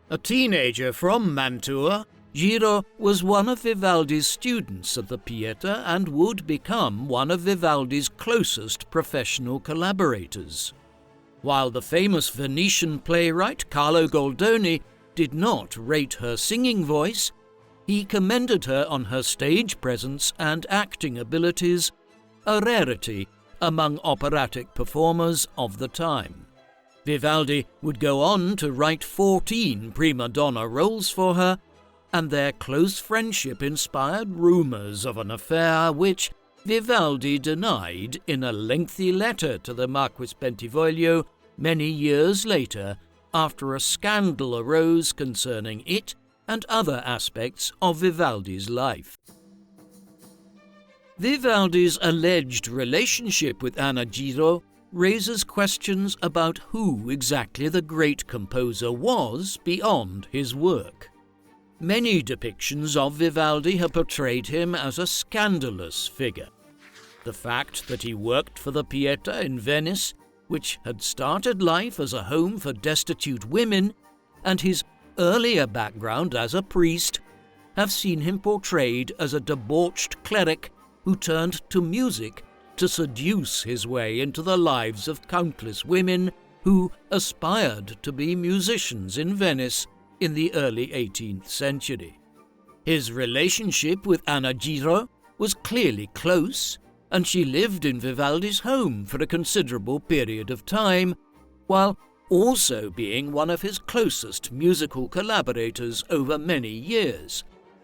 A teenager from Mantua, Giro was one of Vivaldi's students at the Pietà and would become one of Vivaldi's closest professional collaborators. While the famous Venetian playwright Carlo Goldoni did not rate her singing voice, he commended her on her stage presence and acting abilities, a rarity among operatic performers of the time. Vivaldi would go on to write 14 prima donna roles for her, and their close friendship inspired rumours of an affair which Vivaldi denied in a lengthy letter to the Marquis Bentivoglio many years later, after a scandal arose concerning it and other aspects of Vivaldi's life. Vivaldi's alleged relationship with Anna Giro raises questions about who exactly the great composer was beyond his work. Many depictions of Vivaldi have portrayed him as a scandalous figure. The fact that he worked for the Pietà in Venice, which had started life as a home for destitute women, and his earlier background as a priest, have seen him portrayed as a debauched cleric who turned to music to seduce his way into the lives of countless women who aspired to be musicians in Venice in the early 18th century. His relationship with Anna Giro was clearly close, and she lived in Vivaldi's home for a considerable period of time, while also being one of his closest musical collaborators over many years.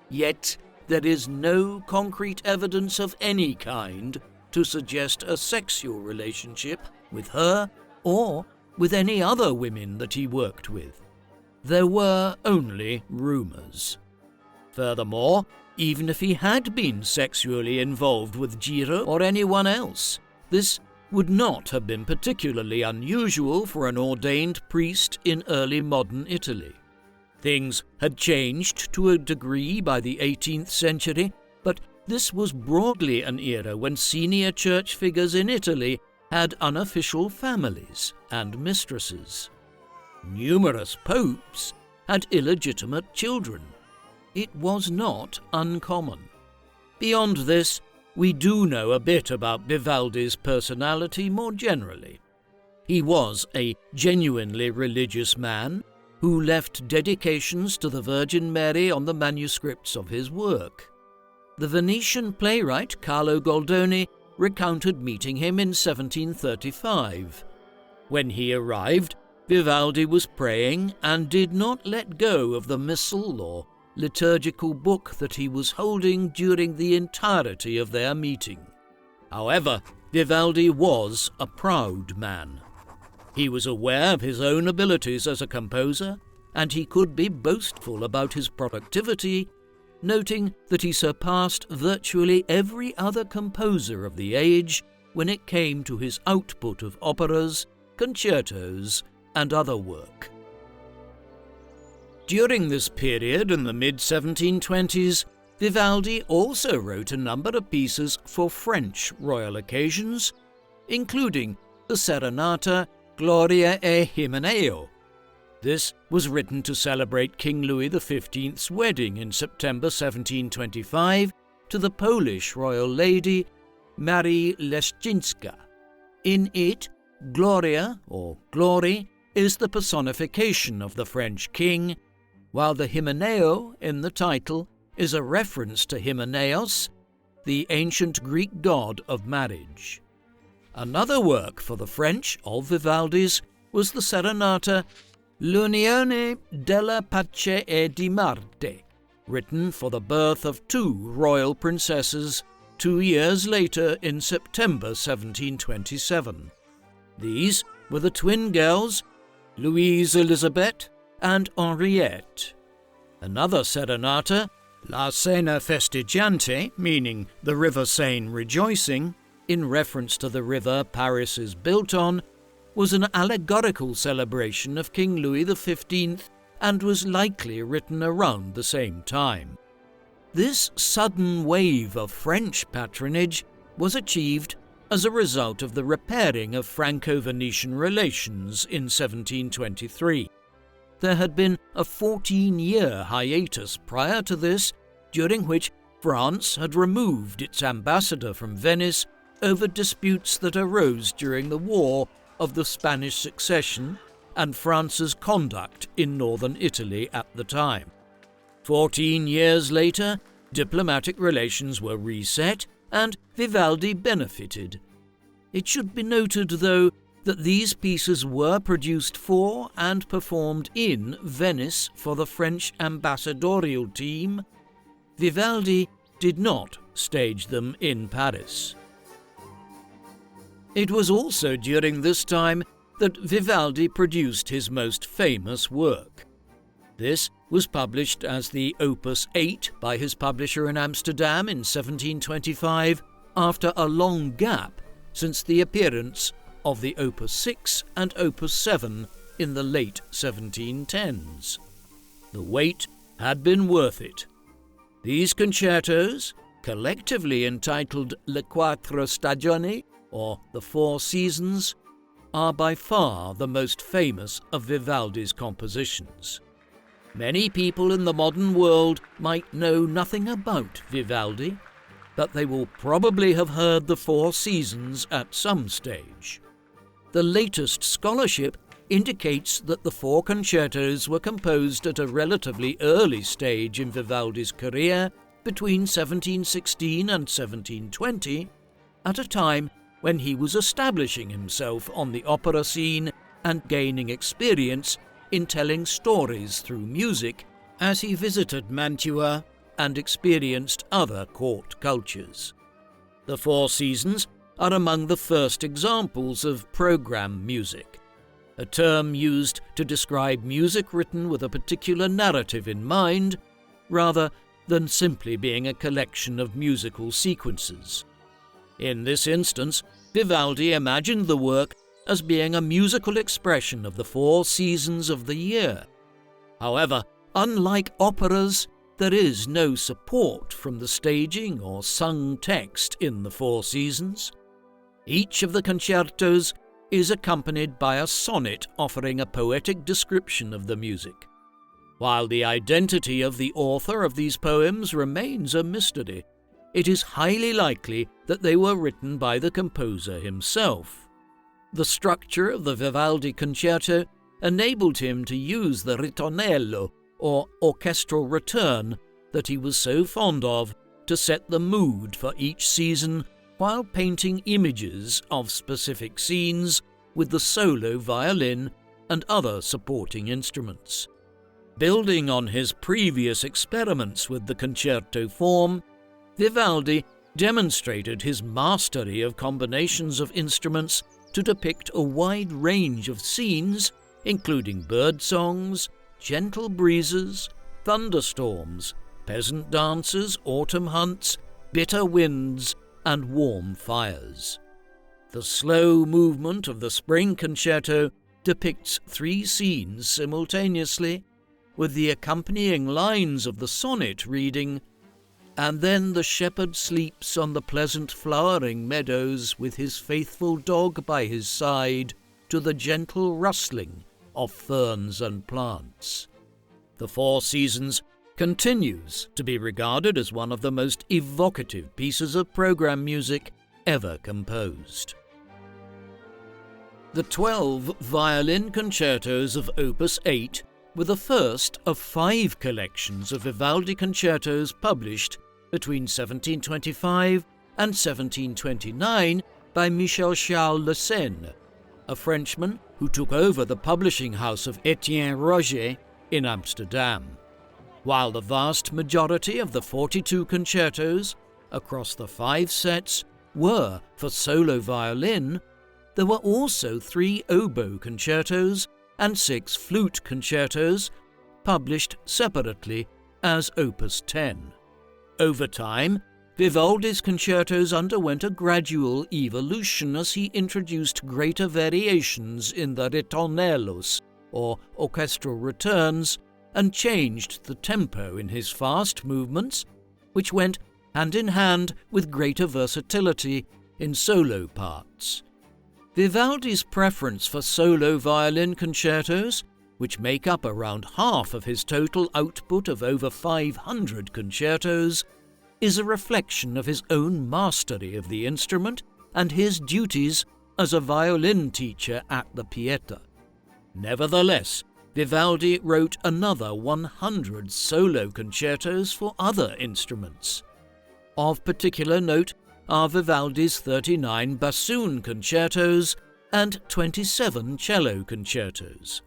Yet there is no concrete evidence of any kind to suggest a sexual relationship with her or with any other women that he worked with. There were only rumours. Furthermore, even if he had been sexually involved with Giro or anyone else, this would not have been particularly unusual for an ordained priest in early modern Italy. Things had changed to a degree by the 18th century, but this was broadly an era when senior church figures in Italy had unofficial families and mistresses. Numerous popes had illegitimate children. It was not uncommon. Beyond this, we do know a bit about Vivaldi's personality more generally. He was a genuinely religious man who left dedications to the Virgin Mary on the manuscripts of his work. The Venetian playwright Carlo Goldoni recounted meeting him in 1735. When he arrived, Vivaldi was praying and did not let go of the missal or liturgical book that he was holding during the entirety of their meeting. However, Vivaldi was a proud man. He was aware of his own abilities as a composer, and he could be boastful about his productivity, noting that he surpassed virtually every other composer of the age when it came to his output of operas, concertos, and other work. During this period in the mid-1720s, Vivaldi also wrote a number of pieces for French royal occasions, including the serenata Gloria e Hymeneo. This was written to celebrate King Louis XV's wedding in September 1725 to the Polish royal lady Marie Leszczyńska. In it, Gloria, or Glory, is the personification of the French king, while the Hymeneo in the title is a reference to Hymenaeus, the ancient Greek god of marriage. Another work for the French of Vivaldi's was the serenata L'Unione della Pace e di Marte, written for the birth of two royal princesses 2 years later in September 1727. These were the twin girls Louise Elizabeth and Henriette. Another serenata, La Sena Festeggiante, meaning the River Seine rejoicing, in reference to the river Paris is built on, was an allegorical celebration of King Louis XV and was likely written around the same time. This sudden wave of French patronage was achieved as a result of the repairing of Franco-Venetian relations in 1723. There had been a 14-year hiatus prior to this, during which France had removed its ambassador from Venice over disputes that arose during the War of the Spanish Succession and France's conduct in northern Italy at the time. 14 years later, diplomatic relations were reset and Vivaldi benefited. It should be noted, though, that these pieces were produced for and performed in Venice for the French ambassadorial team. Vivaldi did not stage them in Paris. It was also during this time that Vivaldi produced his most famous work. This was published as the Opus 8 by his publisher in Amsterdam in 1725, after a long gap since the appearance of the Opus 6 and Opus 7 in the late 1710s. The wait had been worth it. These concertos, collectively entitled Le Quattro Stagioni, or The Four Seasons, are by far the most famous of Vivaldi's compositions. Many people in the modern world might know nothing about Vivaldi, but they will probably have heard The Four Seasons at some stage. The latest scholarship indicates that the four concertos were composed at a relatively early stage in Vivaldi's career, between 1716 and 1720, at a time when he was establishing himself on the opera scene and gaining experience in telling stories through music as he visited Mantua and experienced other court cultures. The Four Seasons are among the first examples of program music. a term used to describe music written with a particular narrative in mind, rather than simply being a collection of musical sequences. In this instance, Vivaldi imagined the work as being a musical expression of the 4 seasons of the year. However, unlike operas, there is no support from the staging or sung text in the 4 seasons. Each of the concertos is accompanied by a sonnet offering a poetic description of the music. While the identity of the author of these poems remains a mystery, it is highly likely that they were written by the composer himself. The structure of the Vivaldi concerto enabled him to use the ritornello, or orchestral return, that he was so fond of to set the mood for each season while painting images of specific scenes with the solo violin and other supporting instruments. Building on his previous experiments with the concerto form, Vivaldi demonstrated his mastery of combinations of instruments to depict a wide range of scenes, including bird songs, gentle breezes, thunderstorms, peasant dances, autumn hunts, bitter winds, and warm fires. The slow movement of the Spring Concerto depicts 3 scenes simultaneously, with the accompanying lines of the sonnet reading, "And then the shepherd sleeps on the pleasant flowering meadows with his faithful dog by his side to the gentle rustling of ferns and plants." The 4 Seasons continues to be regarded as one of the most evocative pieces of program music ever composed. The 12 violin concertos of Opus 8 were the first of 5 collections of Vivaldi concertos published between 1725 and 1729 by Michel Charles Le Senne, a Frenchman who took over the publishing house of Etienne Roger in Amsterdam. While the vast majority of the 42 concertos across the 5 sets were for solo violin, there were also 3 oboe concertos and 6 flute concertos published separately as Opus 10. Over time, Vivaldi's concertos underwent a gradual evolution as he introduced greater variations in the ritornellos, or orchestral returns, and changed the tempo in his fast movements, which went hand in hand with greater versatility in solo parts. Vivaldi's preference for solo violin concertos, which make up around half of his total output of over 500 concertos, is a reflection of his own mastery of the instrument and his duties as a violin teacher at the Pietà. Nevertheless, Vivaldi wrote another 100 solo concertos for other instruments. Of particular note are Vivaldi's 39 bassoon concertos and 27 cello concertos.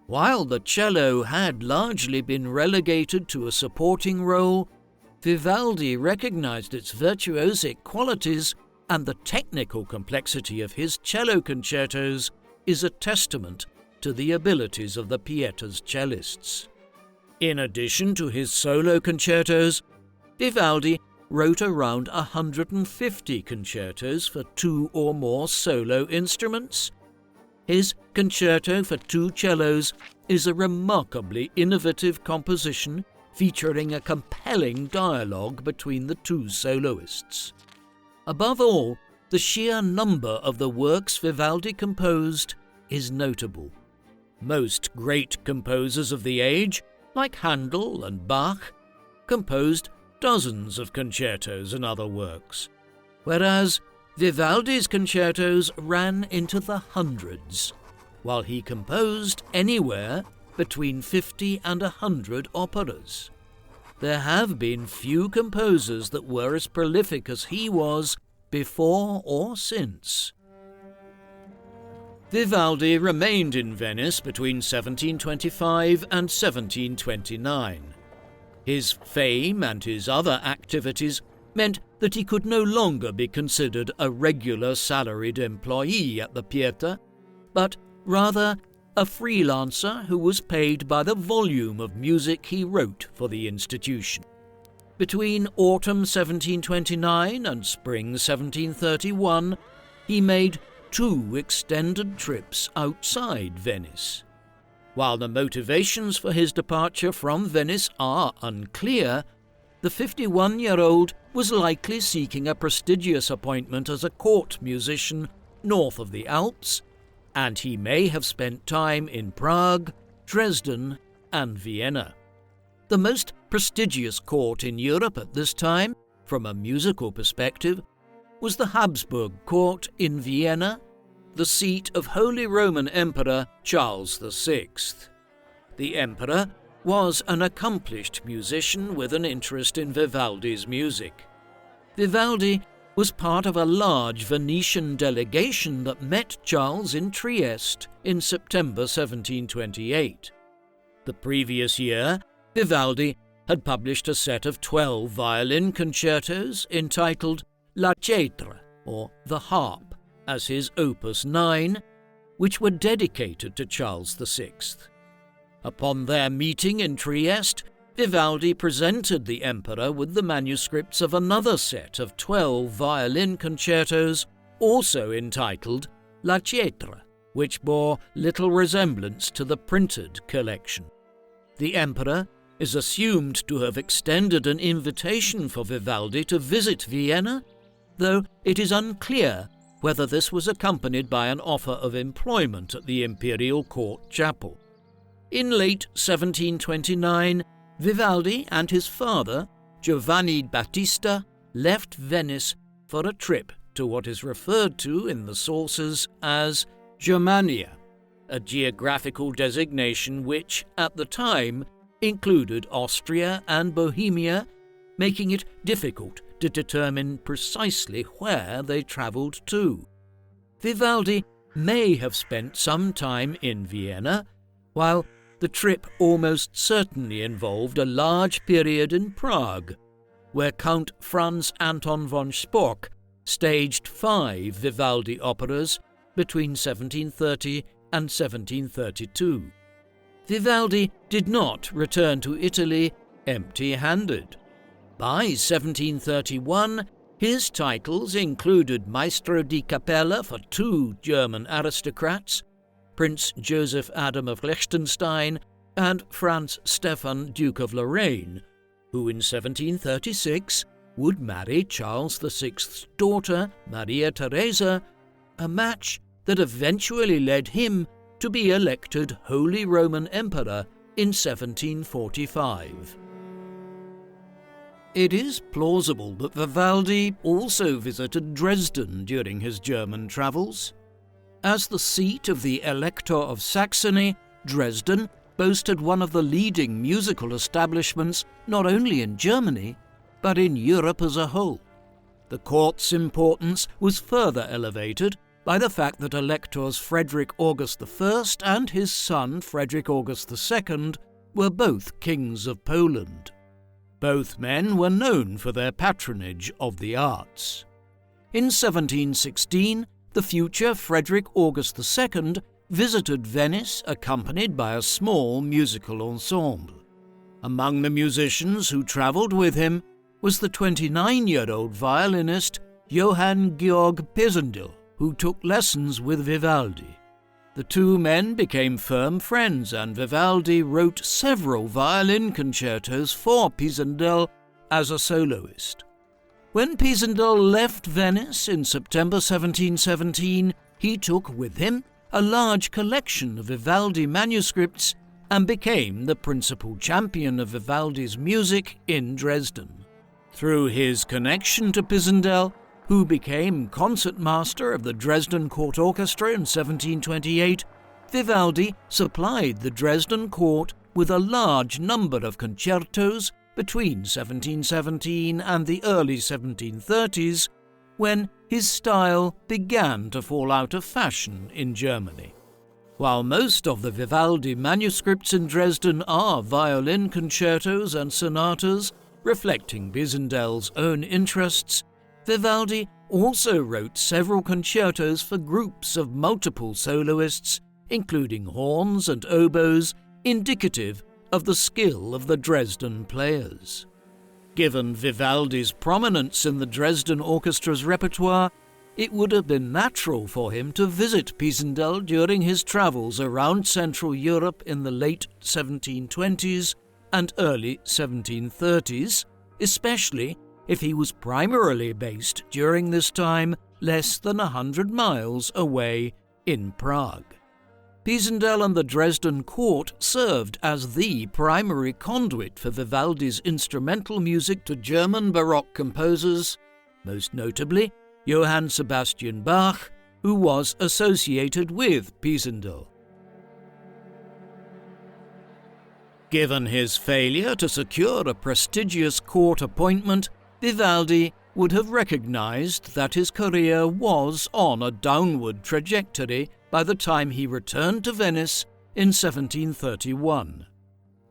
While the cello had largely been relegated to a supporting role, Vivaldi recognized its virtuosic qualities, and the technical complexity of his cello concertos is a testament to the abilities of the Pieta's cellists. In addition to his solo concertos, Vivaldi wrote around 150 concertos for 2 or more solo instruments. His concerto for 2 cellos is a remarkably innovative composition featuring a compelling dialogue between the 2 soloists. Above all, the sheer number of the works Vivaldi composed is notable. Most great composers of the age, like Handel and Bach, composed dozens of concertos and other works, whereas Vivaldi's concertos ran into the hundreds, while he composed anywhere between 50 and 100 operas. There have been few composers that were as prolific as he was before or since. Vivaldi remained in Venice between 1725 and 1729. His fame and his other activities meant that he could no longer be considered a regular salaried employee at the Pietà, but rather a freelancer who was paid by the volume of music he wrote for the institution. Between autumn 1729 and spring 1731, he made 2 extended trips outside Venice. While the motivations for his departure from Venice are unclear, the 51-year-old was likely seeking a prestigious appointment as a court musician north of the Alps, and he may have spent time in Prague, Dresden, and Vienna. The most prestigious court in Europe at this time, from a musical perspective, was the Habsburg court in Vienna, the seat of Holy Roman Emperor Charles VI. The emperor was an accomplished musician with an interest in Vivaldi's music. Vivaldi was part of a large Venetian delegation that met Charles in Trieste in September 1728. The previous year, Vivaldi had published a set of 12 violin concertos entitled La Cetra, or The Harp, as his Opus 9, which were dedicated to Charles VI. Upon their meeting in Trieste, Vivaldi presented the emperor with the manuscripts of another set of 12 violin concertos, also entitled La Cetra, which bore little resemblance to the printed collection. The emperor is assumed to have extended an invitation for Vivaldi to visit Vienna, though it is unclear whether this was accompanied by an offer of employment at the imperial court chapel. In late 1729, Vivaldi and his father, Giovanni Battista, left Venice for a trip to what is referred to in the sources as Germania, a geographical designation which, at the time, included Austria and Bohemia, making it difficult to determine precisely where they travelled to. Vivaldi may have spent some time in Vienna, while the trip almost certainly involved a large period in Prague, where Count Franz Anton von Sporck staged 5 Vivaldi operas between 1730 and 1732. Vivaldi did not return to Italy empty-handed. By 1731, his titles included Maestro di Capella for 2 German aristocrats, Prince Joseph Adam of Liechtenstein and Franz Stephan, Duke of Lorraine, who in 1736 would marry Charles VI's daughter, Maria Theresa, a match that eventually led him to be elected Holy Roman Emperor in 1745. It is plausible that Vivaldi also visited Dresden during his German travels. As the seat of the Elector of Saxony, Dresden boasted one of the leading musical establishments not only in Germany, but in Europe as a whole. The court's importance was further elevated by the fact that Electors Frederick August I and his son Frederick August II were both kings of Poland. Both men were known for their patronage of the arts. In 1716, the future Frederick August II visited Venice accompanied by a small musical ensemble. Among the musicians who travelled with him was the 29-year-old violinist Johann Georg Pisendel, who took lessons with Vivaldi. The 2 men became firm friends, and Vivaldi wrote several violin concertos for Pisendel as a soloist. When Pisendel left Venice in September 1717, he took with him a large collection of Vivaldi manuscripts and became the principal champion of Vivaldi's music in Dresden. Through his connection to Pisendel, who became concertmaster of the Dresden Court Orchestra in 1728, Vivaldi supplied the Dresden court with a large number of concertos between 1717 and the early 1730s, when his style began to fall out of fashion in Germany. While most of the Vivaldi manuscripts in Dresden are violin concertos and sonatas reflecting Pisendel's own interests, Vivaldi also wrote several concertos for groups of multiple soloists including horns and oboes, indicative of the skill of the Dresden players. Given Vivaldi's prominence in the Dresden orchestra's repertoire, it would have been natural for him to visit Pisendel during his travels around Central Europe in the late 1720s and early 1730s, especially if he was primarily based during this time less than 100 miles away in Prague. Pisendel and the Dresden court served as the primary conduit for Vivaldi's instrumental music to German Baroque composers, most notably Johann Sebastian Bach, who was associated with Pisendel. Given his failure to secure a prestigious court appointment, Vivaldi would have recognized that his career was on a downward trajectory by the time he returned to Venice in 1731.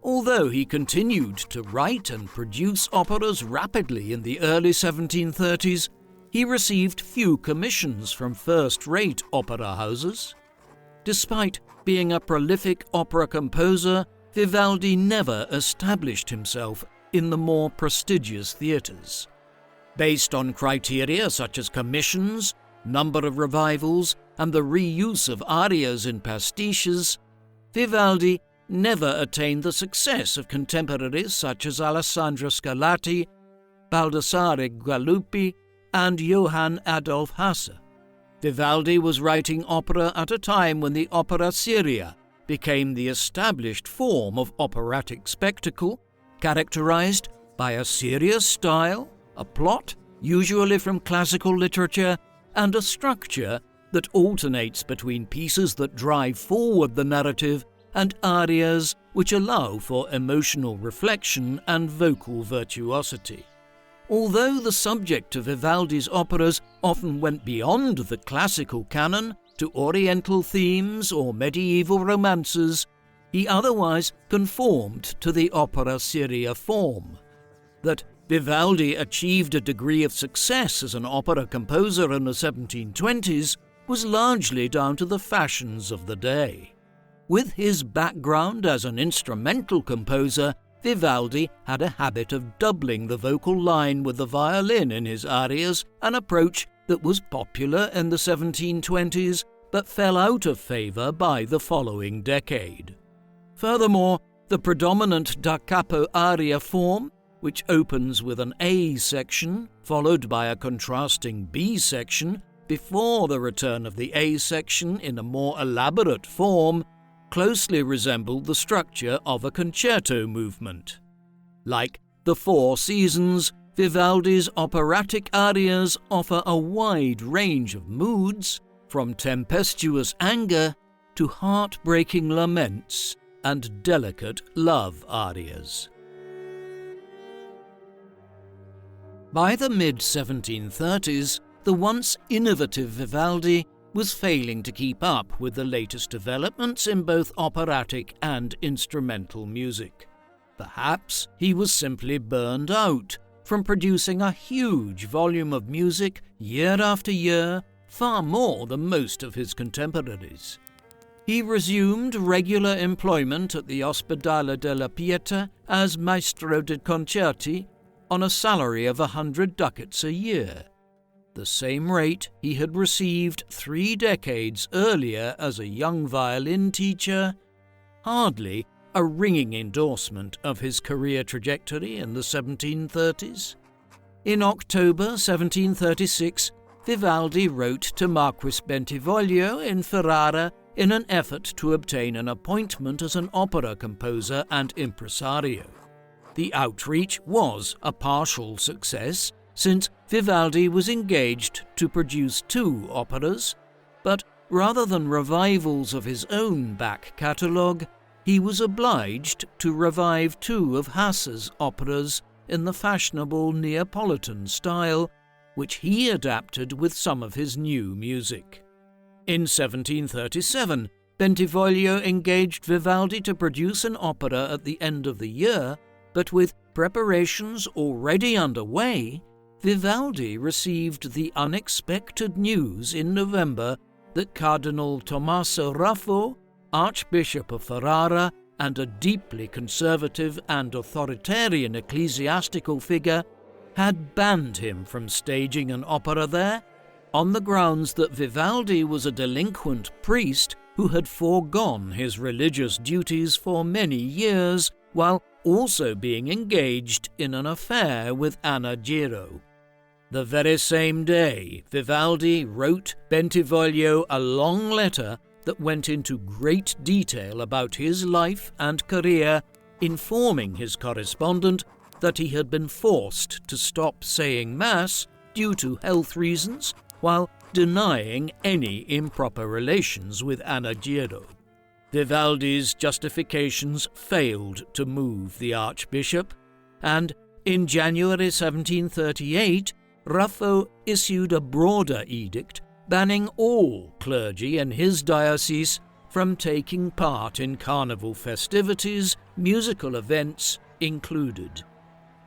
Although he continued to write and produce operas rapidly in the early 1730s, he received few commissions from first-rate opera houses. Despite being a prolific opera composer, Vivaldi never established himself in the more prestigious theatres. Based on criteria such as commissions, number of revivals, and the reuse of arias in pastiches, Vivaldi never attained the success of contemporaries such as Alessandro Scarlatti, Baldassare Galuppi, and Johann Adolf Hasse. Vivaldi was writing opera at a time when the opera seria became the established form of operatic spectacle, characterized by a serious style, a plot, usually from classical literature, and a structure that alternates between pieces that drive forward the narrative and arias which allow for emotional reflection and vocal virtuosity. Although the subject of Vivaldi's operas often went beyond the classical canon to Oriental themes or medieval romances, he otherwise conformed to the opera seria form. That Vivaldi achieved a degree of success as an opera composer in the 1720s was largely down to the fashions of the day. With his background as an instrumental composer, Vivaldi had a habit of doubling the vocal line with the violin in his arias, an approach that was popular in the 1720s but fell out of favour by the following decade. Furthermore, the predominant da capo aria form, which opens with an A section followed by a contrasting B section before the return of the A section in a more elaborate form, closely resembled the structure of a concerto movement. Like the Four Seasons, Vivaldi's operatic arias offer a wide range of moods, from tempestuous anger to heartbreaking laments and delicate love arias. By the mid-1730s, the once innovative Vivaldi was failing to keep up with the latest developments in both operatic and instrumental music. Perhaps he was simply burned out from producing a huge volume of music year after year, far more than most of his contemporaries. He resumed regular employment at the Ospedale della Pietà as maestro di concerti on a salary of 100 ducats a year, the same rate he had received 3 decades earlier as a young violin teacher, hardly a ringing endorsement of his career trajectory in the 1730s. In October 1736, Vivaldi wrote to Marquis Bentivoglio in Ferrara in an effort to obtain an appointment as an opera composer and impresario. The outreach was a partial success, since Vivaldi was engaged to produce 2 operas, but rather than revivals of his own back catalogue, he was obliged to revive 2 of Hasse's operas in the fashionable Neapolitan style, which he adapted with some of his new music. In 1737, Bentivoglio engaged Vivaldi to produce an opera at the end of the year, but with preparations already underway, Vivaldi received the unexpected news in November that Cardinal Tommaso Raffo, Archbishop of Ferrara and a deeply conservative and authoritarian ecclesiastical figure, had banned him from staging an opera there on the grounds that Vivaldi was a delinquent priest who had foregone his religious duties for many years while also being engaged in an affair with Anna Giro. The very same day, Vivaldi wrote Bentivoglio a long letter that went into great detail about his life and career, informing his correspondent that he had been forced to stop saying Mass due to health reasons, while denying any improper relations with Anna Giro. Vivaldi's justifications failed to move the Archbishop, and in January 1738, Ruffo issued a broader edict banning all clergy in his diocese from taking part in carnival festivities, musical events included.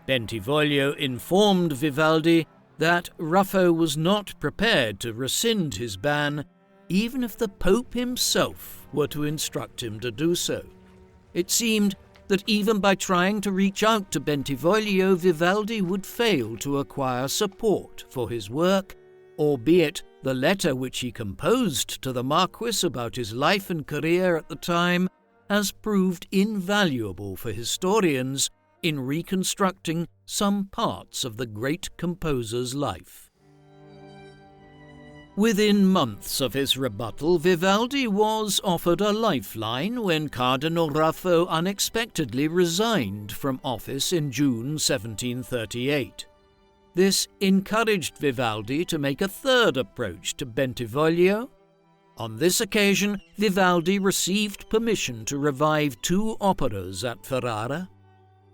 Bentivoglio informed Vivaldi that Ruffo was not prepared to rescind his ban, even if the Pope himself were to instruct him to do so. It seemed that even by trying to reach out to Bentivoglio, Vivaldi would fail to acquire support for his work, albeit the letter which he composed to the Marquis about his life and career at the time has proved invaluable for historians in reconstructing some parts of the great composer's life. Within months of his rebuttal, Vivaldi was offered a lifeline when Cardinal Ruffo unexpectedly resigned from office in June 1738. This encouraged Vivaldi to make a third approach to Bentivoglio. On this occasion, Vivaldi received permission to revive two operas at Ferrara.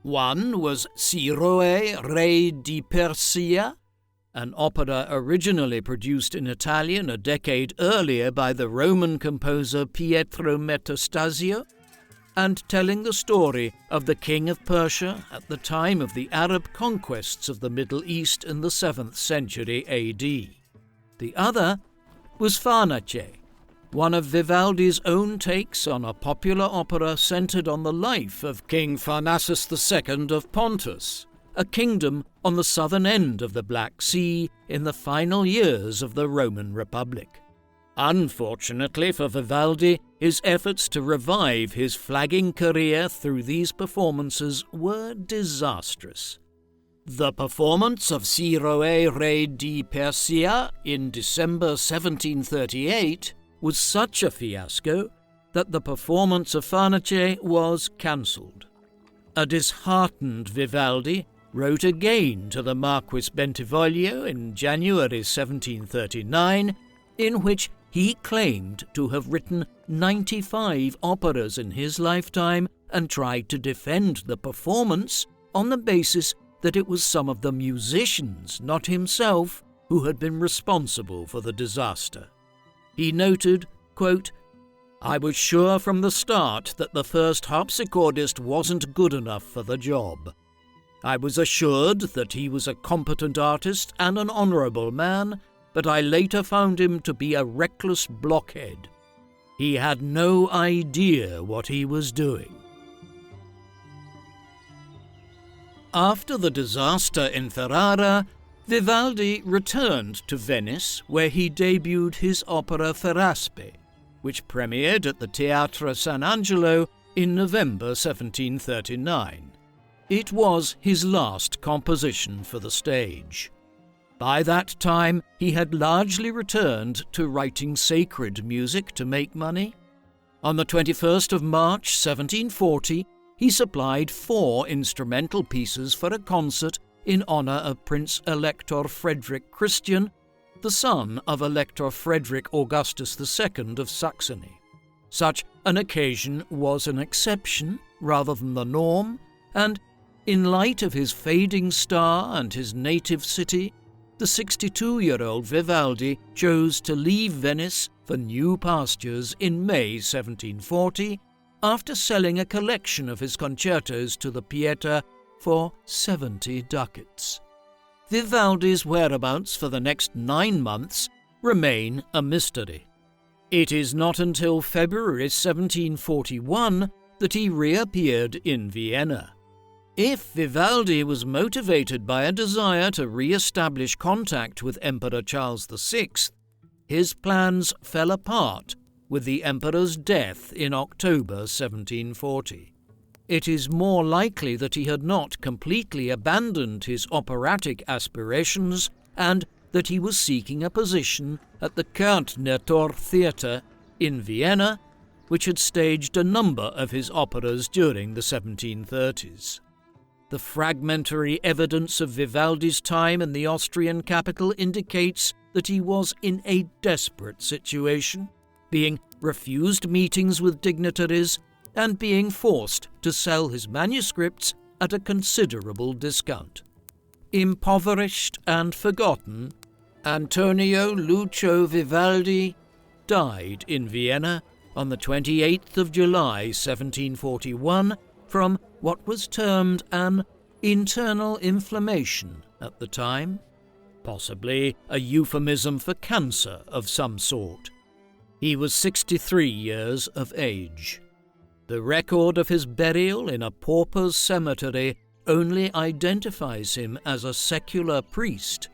One was Siroe, Re di Persia, an opera originally produced in Italian a decade earlier by the Roman composer Pietro Metastasio, and telling the story of the king of Persia at the time of the Arab conquests of the Middle East in the 7th century AD. The other was Farnace, one of Vivaldi's own takes on a popular opera centered on the life of King Pharnaces II of Pontus, a kingdom on the southern end of the Black Sea in the final years of the Roman Republic. Unfortunately for Vivaldi, his efforts to revive his flagging career through these performances were disastrous. The performance of Siroe Re di Persia in December 1738 was such a fiasco that the performance of Farnace was cancelled. A disheartened Vivaldi wrote again to the Marquis Bentivoglio in January 1739, in which he claimed to have written 95 operas in his lifetime and tried to defend the performance on the basis that it was some of the musicians, not himself, who had been responsible for the disaster. He noted, quote, "I was sure from the start that the first harpsichordist wasn't good enough for the job. I was assured that he was a competent artist and an honourable man, but I later found him to be a reckless blockhead. He had no idea what he was doing." After the disaster in Ferrara, Vivaldi returned to Venice, where he debuted his opera Ferraspe, which premiered at the Teatro San Angelo in November 1739. It was his last composition for the stage. By that time, he had largely returned to writing sacred music to make money. On the 21st of March 1740, he supplied 4 instrumental pieces for a concert in honour of Prince Elector Frederick Christian, the son of Elector Frederick Augustus II of Saxony. Such an occasion was an exception rather than the norm, and in light of his fading star and his native city, the 62-year-old Vivaldi chose to leave Venice for new pastures in May 1740, after selling a collection of his concertos to the Pietà for 70 ducats. Vivaldi's whereabouts for the next 9 months remain a mystery. It is not until February 1741 that he reappeared in Vienna. If Vivaldi was motivated by a desire to re-establish contact with Emperor Charles VI, his plans fell apart with the emperor's death in October 1740. It is more likely that he had not completely abandoned his operatic aspirations and that he was seeking a position at the Kärntnertor Theatre in Vienna, which had staged a number of his operas during the 1730s. The fragmentary evidence of Vivaldi's time in the Austrian capital indicates that he was in a desperate situation, being refused meetings with dignitaries and being forced to sell his manuscripts at a considerable discount. Impoverished and forgotten, Antonio Lucio Vivaldi died in Vienna on the 28th of July 1741 from what was termed an internal inflammation at the time, possibly a euphemism for cancer of some sort. He was 63 years of age. The record of his burial in a pauper's cemetery only identifies him as a secular priest,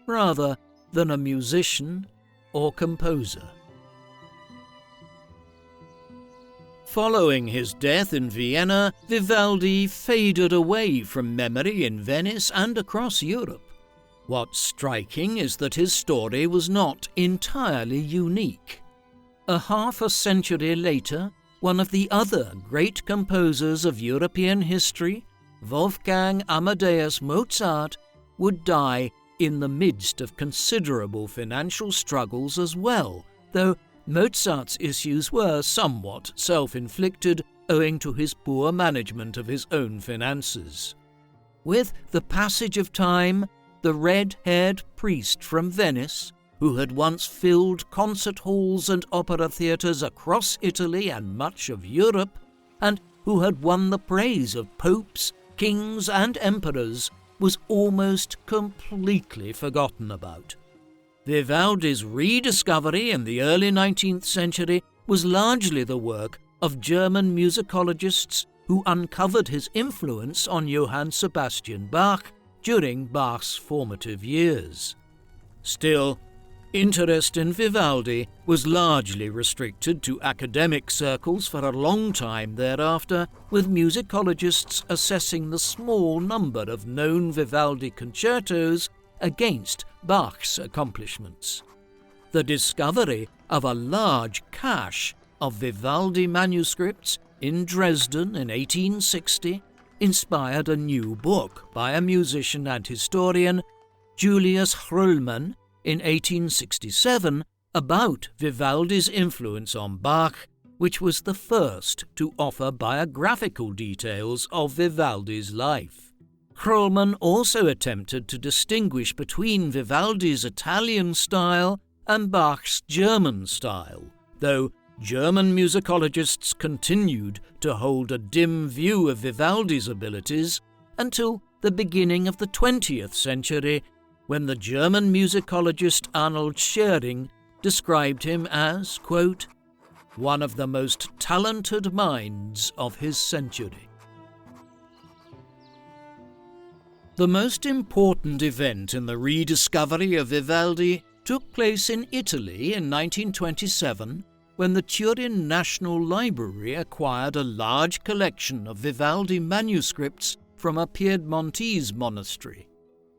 rather than a musician or composer. Following his death in Vienna, Vivaldi faded away from memory in Venice and across Europe. What's striking is that his story was not entirely unique. A half a century later, one of the other great composers of European history, Wolfgang Amadeus Mozart, would die in the midst of considerable financial struggles as well, though Mozart's issues were somewhat self-inflicted owing to his poor management of his own finances. With the passage of time, the red-haired priest from Venice, who had once filled concert halls and opera theatres across Italy and much of Europe, and who had won the praise of popes, kings and emperors, was almost completely forgotten about. Vivaldi's rediscovery in the early 19th century was largely the work of German musicologists who uncovered his influence on Johann Sebastian Bach during Bach's formative years. Still, interest in Vivaldi was largely restricted to academic circles for a long time thereafter, with musicologists assessing the small number of known Vivaldi concertos against Bach's accomplishments. The discovery of a large cache of Vivaldi manuscripts in Dresden in 1860 inspired a new book by a musician and historian, Julius Hröllmann, in 1867 about Vivaldi's influence on Bach, which was the first to offer biographical details of Vivaldi's life. Hröllmann also attempted to distinguish between Vivaldi's Italian style and Bach's German style, though German musicologists continued to hold a dim view of Vivaldi's abilities until the beginning of the 20th century, when the German musicologist Arnold Schering described him as, quote, one of the most talented minds of his century. The most important event in the rediscovery of Vivaldi took place in Italy in 1927, when the Turin National Library acquired a large collection of Vivaldi manuscripts from a Piedmontese monastery.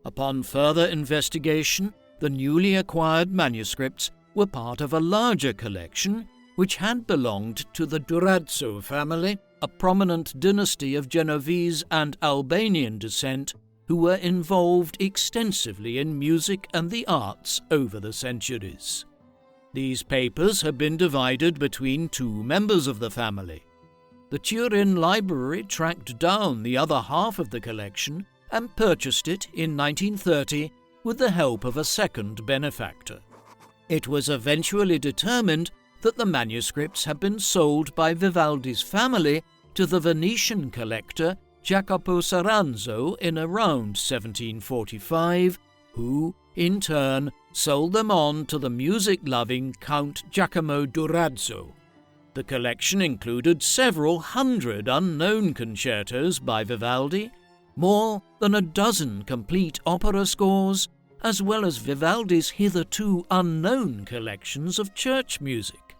Upon further investigation, the newly acquired manuscripts were part of a larger collection which had belonged to the Durazzo family, a prominent dynasty of Genovese and Albanian descent who were involved extensively in music and the arts over the centuries. These papers had been divided between two members of the family. The Turin Library tracked down the other half of the collection and purchased it in 1930 with the help of a second benefactor. It was eventually determined that the manuscripts had been sold by Vivaldi's family to the Venetian collector Jacopo Saranzo in around 1745, who, in turn, sold them on to the music-loving Count Giacomo Durazzo. The collection included several hundred unknown concertos by Vivaldi, more than a dozen complete opera scores, as well as Vivaldi's hitherto unknown collections of church music.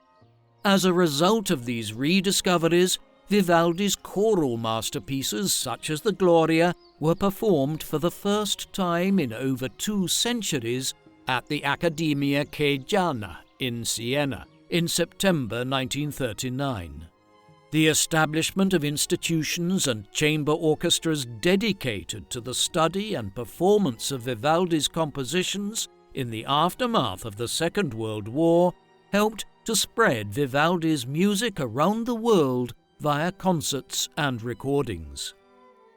As a result of these rediscoveries, Vivaldi's choral masterpieces such as the Gloria were performed for the first time in over 2 centuries at the Accademia Chiesiana in Siena in September 1939. The establishment of institutions and chamber orchestras dedicated to the study and performance of Vivaldi's compositions in the aftermath of the Second World War helped to spread Vivaldi's music around the world via concerts and recordings.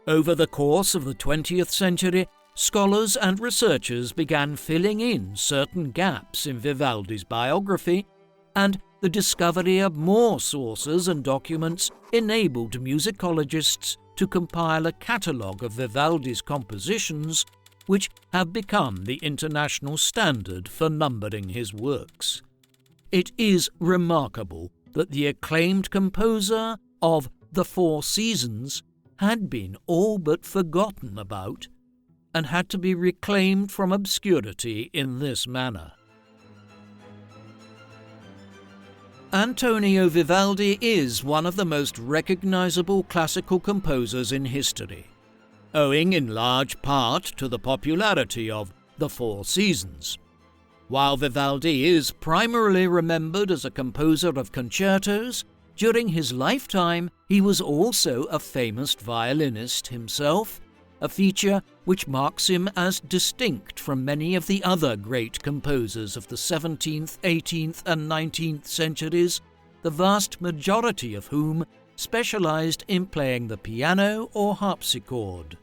Over the course of the 20th century, scholars and researchers began filling in certain gaps in Vivaldi's biography, and the discovery of more sources and documents enabled musicologists to compile a catalogue of Vivaldi's compositions, which have become the international standard for numbering his works. It is remarkable that the acclaimed composer of The Four Seasons had been all but forgotten about and had to be reclaimed from obscurity in this manner. Antonio Vivaldi is one of the most recognizable classical composers in history, owing in large part to the popularity of The Four Seasons. While Vivaldi is primarily remembered as a composer of concertos, during his lifetime he was also a famous violinist himself, a feature which marks him as distinct from many of the other great composers of the 17th, 18th and 19th centuries, the vast majority of whom specialized in playing the piano or harpsichord.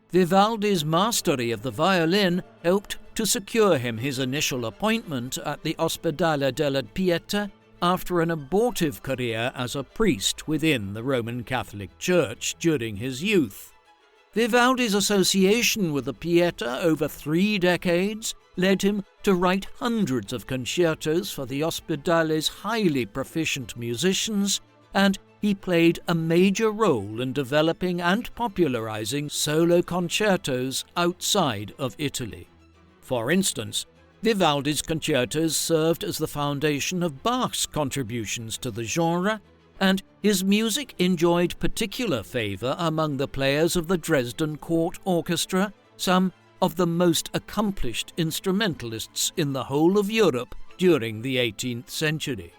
Vivaldi's mastery of the violin helped to secure him his initial appointment at the Ospedale della Pietà after an abortive career as a priest within the Roman Catholic Church during his youth. Vivaldi's association with the Pietà over 3 decades led him to write hundreds of concertos for the Ospedale's highly proficient musicians, and he played a major role in developing and popularizing solo concertos outside of Italy. For instance, Vivaldi's concertos served as the foundation of Bach's contributions to the genre, and his music enjoyed particular favour among the players of the Dresden Court Orchestra, some of the most accomplished instrumentalists in the whole of Europe during the 18th century.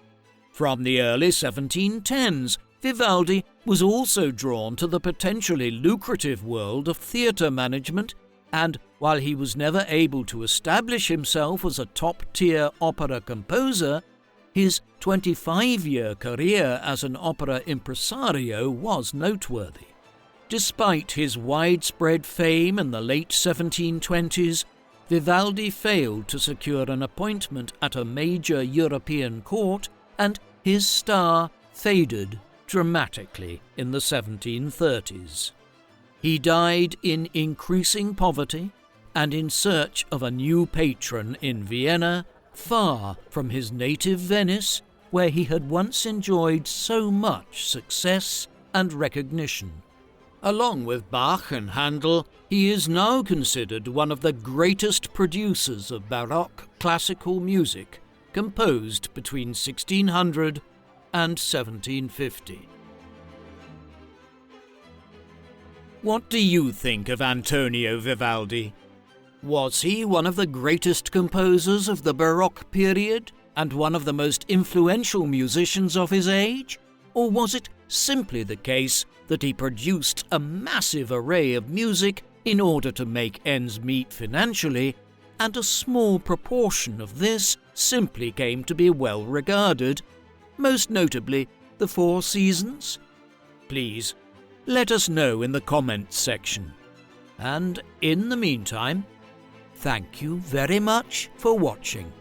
From the early 1710s, Vivaldi was also drawn to the potentially lucrative world of theatre management, and while he was never able to establish himself as a top-tier opera composer, his 25-year career as an opera impresario was noteworthy. Despite his widespread fame in the late 1720s, Vivaldi failed to secure an appointment at a major European court, and his star faded dramatically in the 1730s. He died in increasing poverty and in search of a new patron in Vienna, far from his native Venice, where he had once enjoyed so much success and recognition. Along with Bach and Handel, he is now considered one of the greatest producers of Baroque classical music, composed between 1600 and 1750. What do you think of Antonio Vivaldi? Was he one of the greatest composers of the Baroque period and one of the most influential musicians of his age? Or was it simply the case that he produced a massive array of music in order to make ends meet financially, and a small proportion of this simply came to be well regarded, most notably the Four Seasons? Please, let us know in the comments section. And in the meantime, thank you very much for watching.